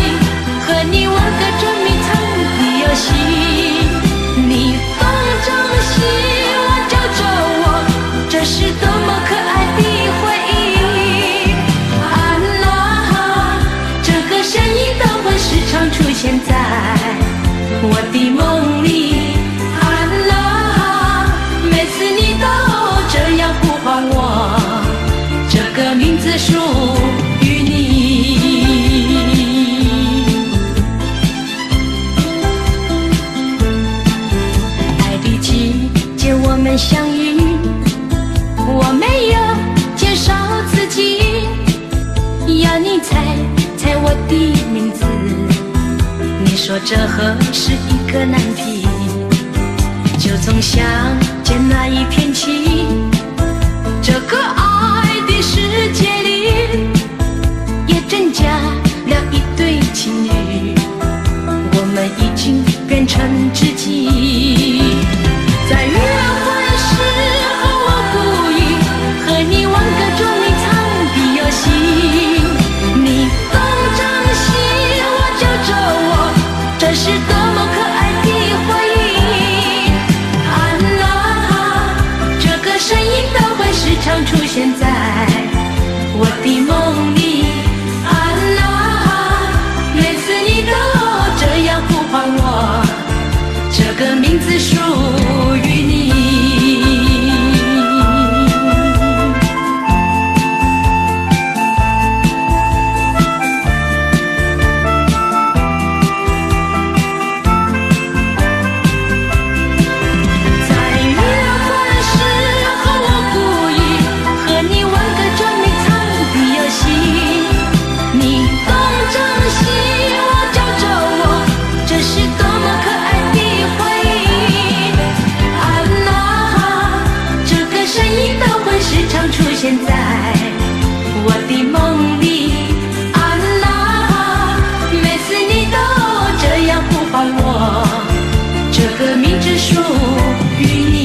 和你玩个捉迷藏的游戏，你东张西望找着我，这是多么可爱的回忆。啊啦，这个声音都会时常出现在我的梦里。啊啦，每次你都这样呼唤我，这个名字属于你。爱的季节我们相遇，我没有介绍自己，要你猜猜我的名字，你说这何是一个难题。就从相见那一天起，这个爱的世界里也增加了一对情侣，我们已经变成知己。在约会时和我故意和你玩个捉迷藏的游戏，你东张西望找着我，这是多么可爱的回忆。啊啦，这个声音都会时常出现在我的梦里。啊啦，每次你都这样呼唤我，这个名字属于你。在约会时和我故意和你玩个捉迷藏的游戏，你东张西望找着我，这是多么可爱的回忆。啊啦，这个声音都会时常出现在我的梦里。啊啦，每次你都这样呼唤我，这个名字属于你。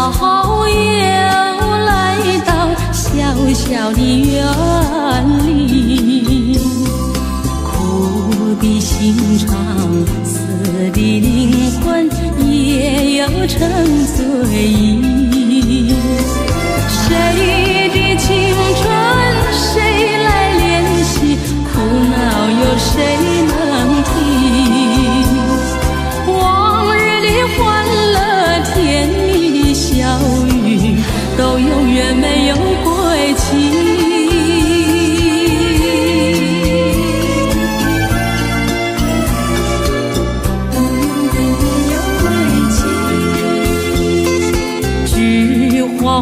又来到小小的园里，苦的心肠，死的灵魂也有沉醉意。谁的青春谁来怜惜，苦恼有谁能听？往日的欢乐甜蜜的笑语，都永远没有归期。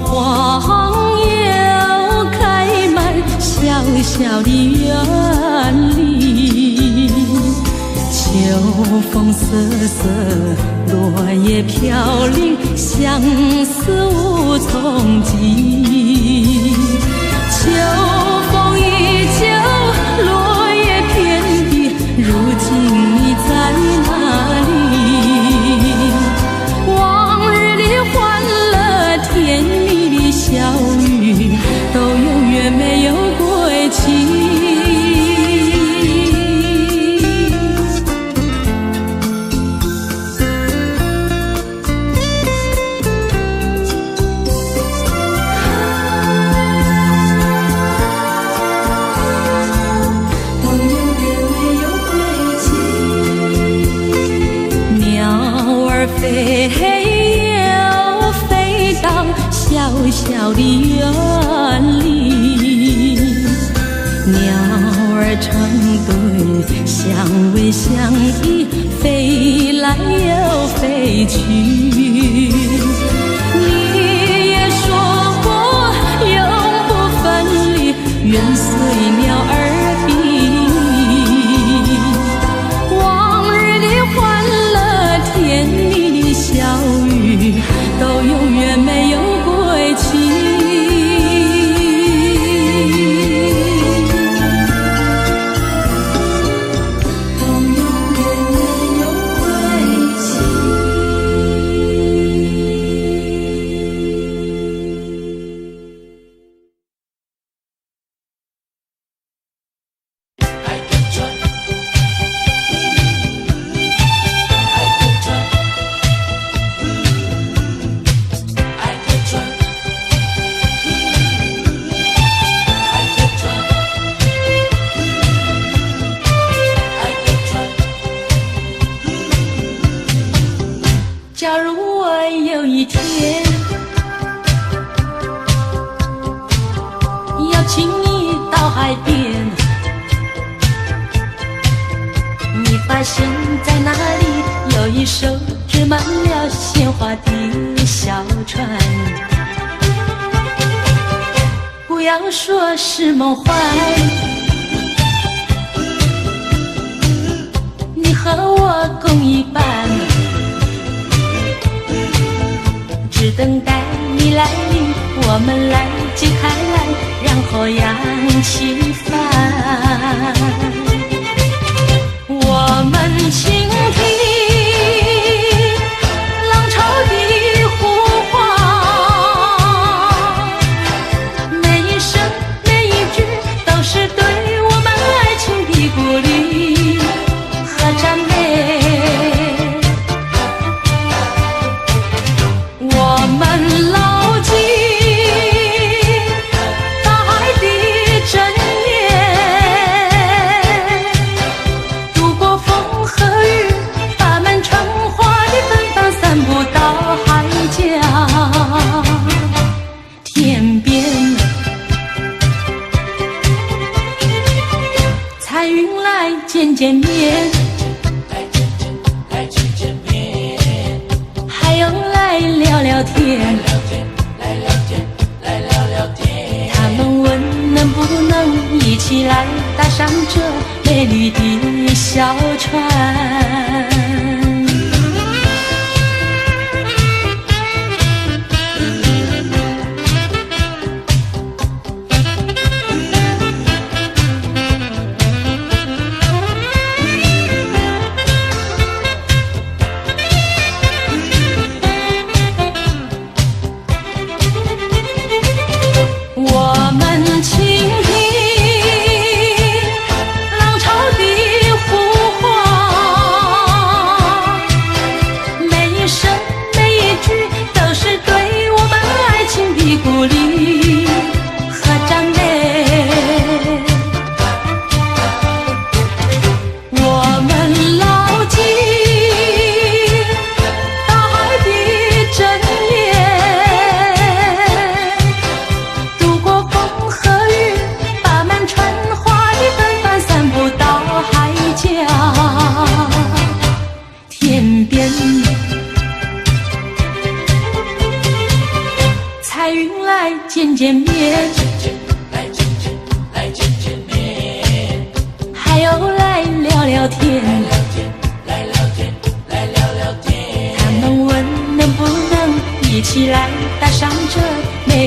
花黄又开满小小的园里，秋风瑟瑟，落叶飘零，相思无从寄。秋风依旧，落叶遍地，如今你在哪里？往日的欢乐甜蜜的笑语，都永远没有归期。都永远没有归期。鸟儿飞小小的园里，鸟儿成对，相偎相依，飞来又飞去。你也说过永不分离，愿随鸟儿比。往日的欢乐甜蜜的笑语，都永远没有归期。都永远没有归期。假如我有一天邀请你到海边，你发现在那里有一艘织满了鲜花的小船。不要说是梦幻，你和我共一半，只等待你来临，我们来揭开来，然后扬起帆。我们倾听浪潮的呼唤，每一声每一句都是对我们爱情的鼓励和赞美。我们牢记大海的真言，度过风和雨，把满春花的芬芳散布到海角天边。彩云来见见面，还有来聊聊天，他们问能不能一起来搭上这美丽的小船。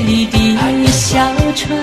美丽的小船。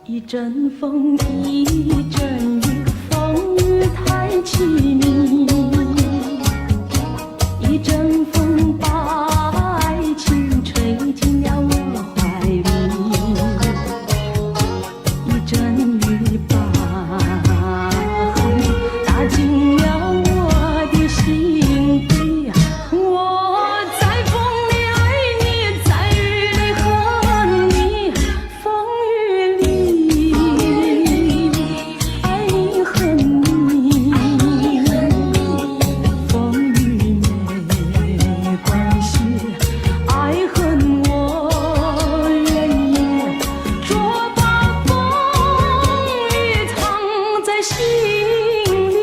一阵风，一阵雨，风雨太凄迷。一阵风把爱情吹进了我怀里，一阵雨把恨打进了我的心底。我在风里爱你，在雨里恨你，风雨里爱你恨你，风雨没关系，爱恨我愿意，捉把风雨藏在心里。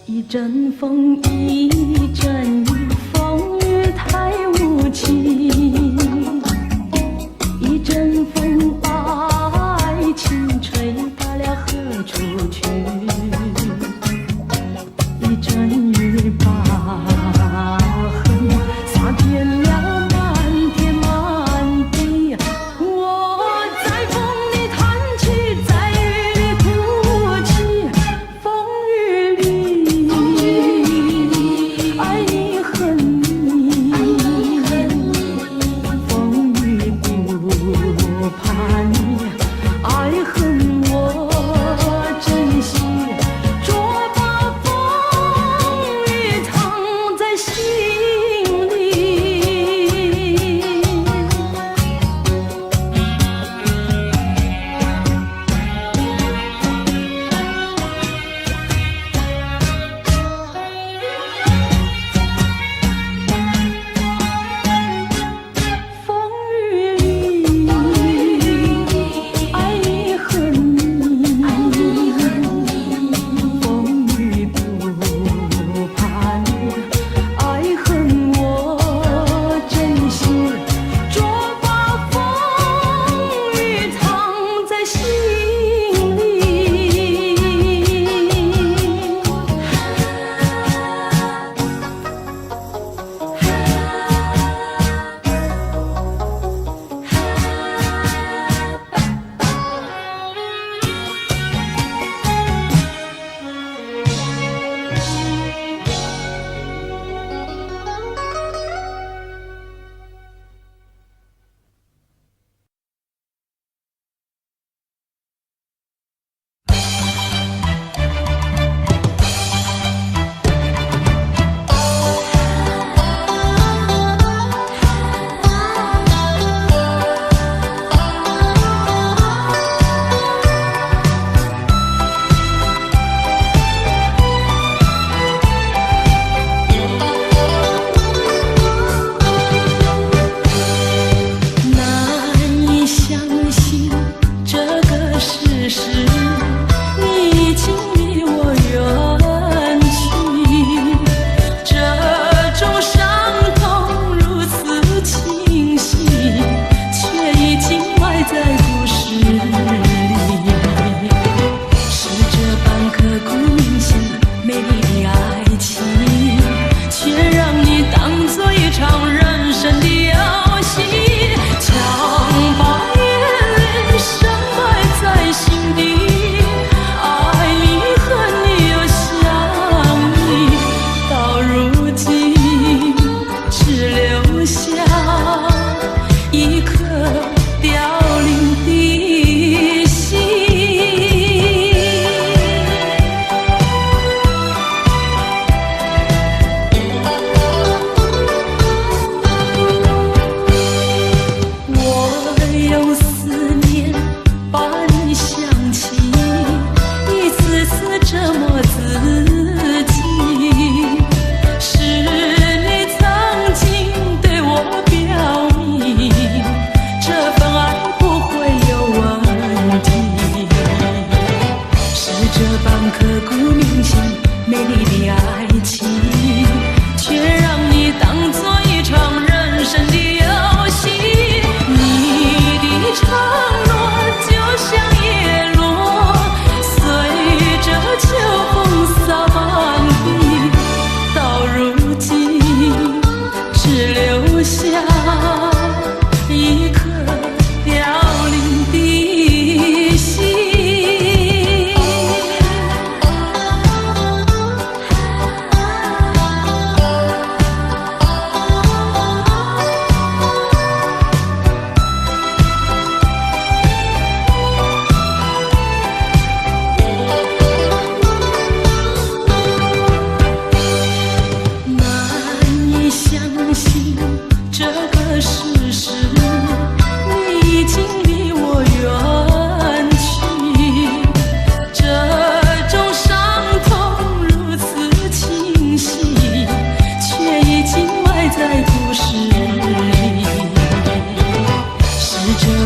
一阵风，一阵雨，风雨太无情。一阵风把爱情吹到了何处去？一阵雨把恨洒遍了满天满地。我在风里弹起，在雨里哭泣，风雨里爱你恨你，风雨不怕你，爱恨我珍惜，捉把风雨藏在心里。风雨里爱你恨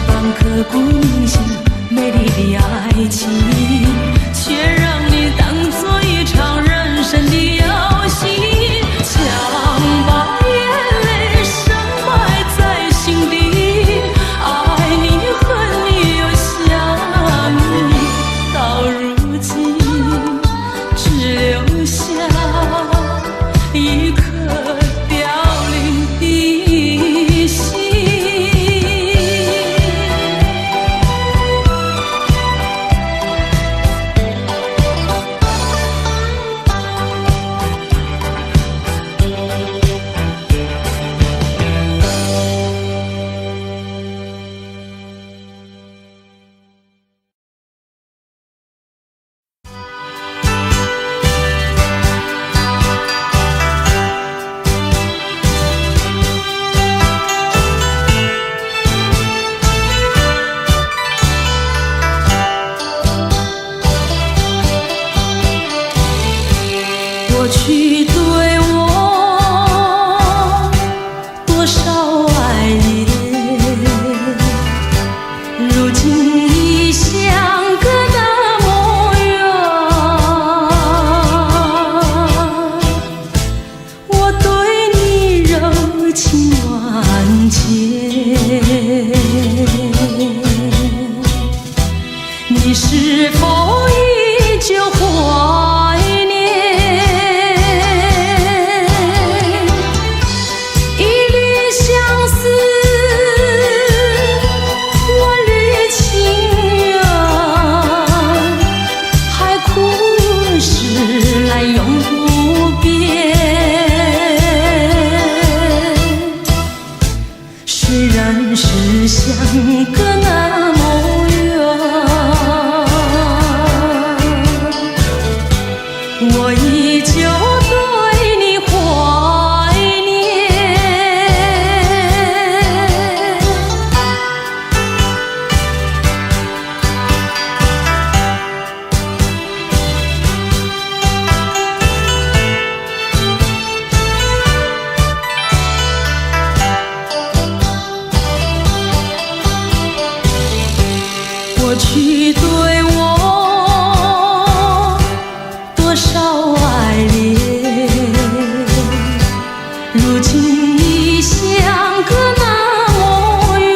般刻骨铭心，美丽的爱情，却让你当作一场人生的游戏，强把眼泪深埋在心底，爱你恨你又想你，到如今只留下一颗凋零的心。过去对我多少爱恋，如今已相隔那么远。我对你柔情万千，你是否依旧怀念？虽然是相隔那么远，我依旧对你怀念。过去对我多少爱恋，如今已相隔那么远。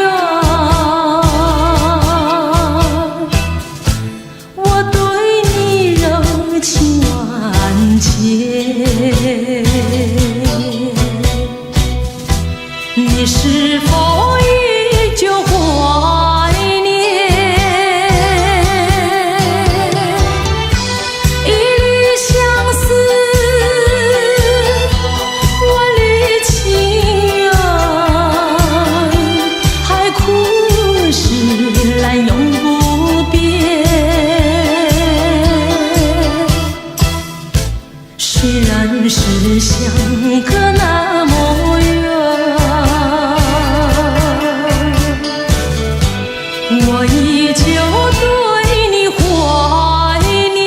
我对你柔情万千，你是否依旧怀念？虽然是相隔那么远，我依旧对你怀念。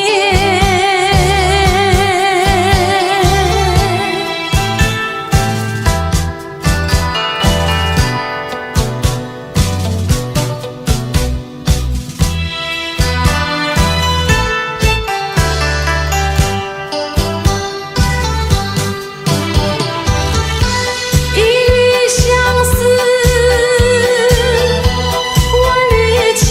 一缕相思，万缕情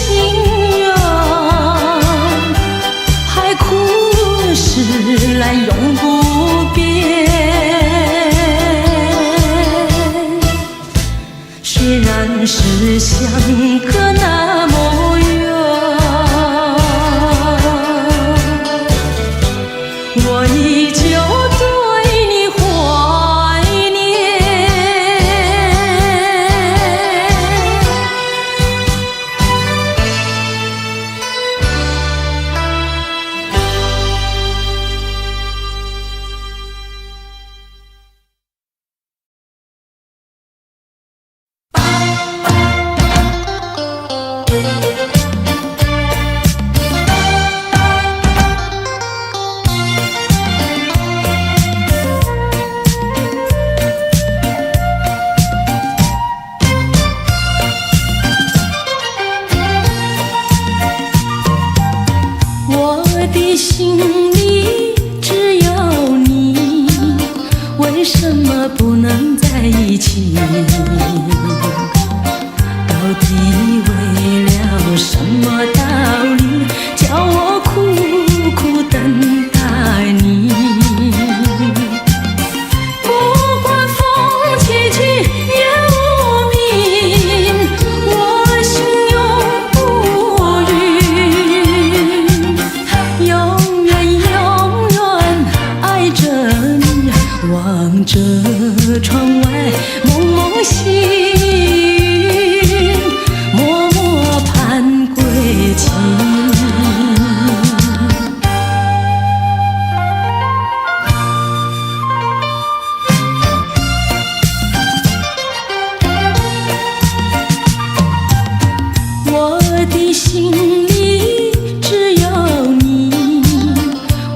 的心里只有你，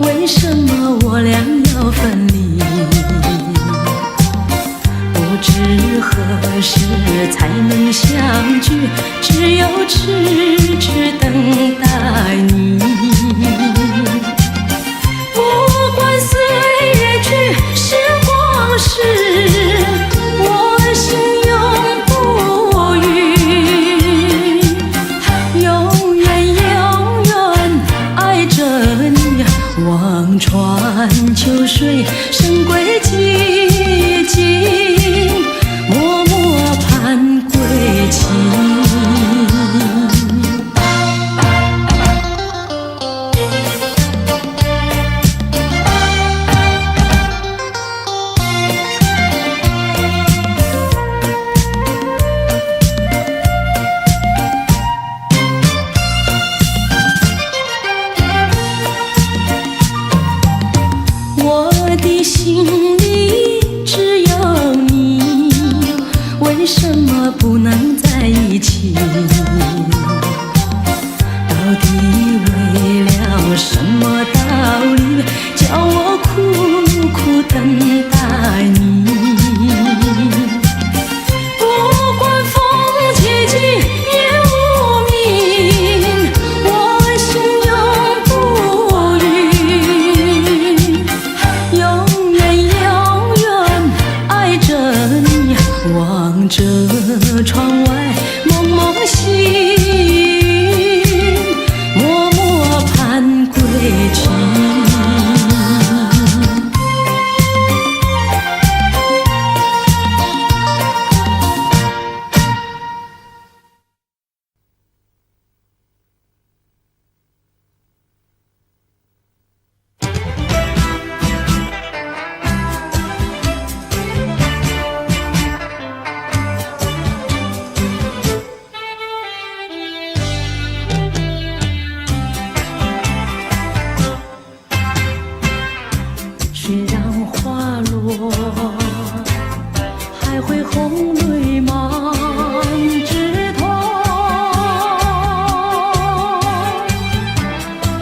为什么我俩要分离？不知何时才能相聚，只有痴痴等待你。不管岁月去，时光逝，我心永不渝，永远永远爱着你。望穿秋水，深归寂静，默默盼归期。我的心里只有你，为什么不能在一起？到底为了什么道理，叫我苦苦等待你？不管风凄凄夜无明，我心永不渝，永远永远爱着你。望着窗外蒙蒙细雨，默默盼归期。虽然花落，还会红泪满枝头。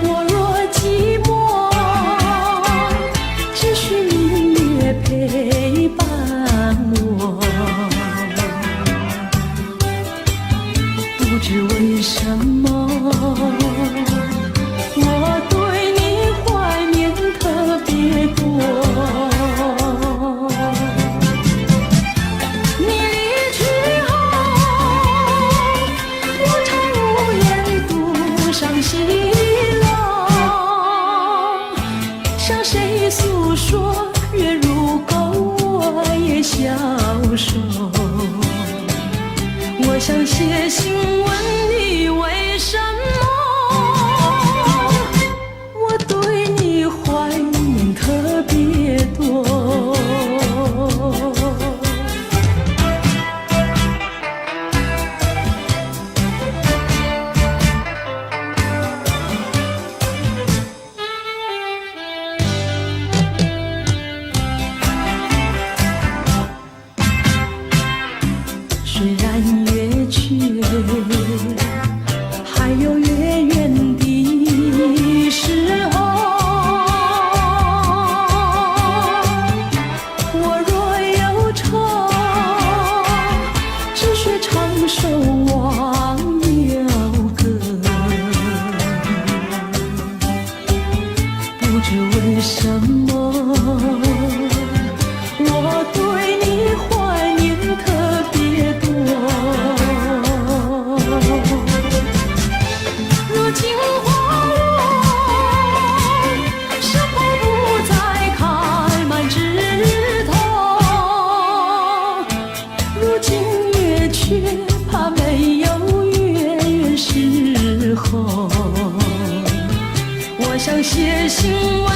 我若寂寞，只需明月陪伴我。不知为什么，我对你怀念特别多。你离去后，我常无言独伤心了。向谁诉说？月如钩，我也消瘦。我想写信问你为什么，我对你怀念特别多。虽然月缺，还有月圆的时候。我若忧愁，只需唱首忘忧歌。不知为什么，我对你怀念特别多。如今花落，山坡不再开满枝头。如今月缺，怕没有月圆时候。我想写信问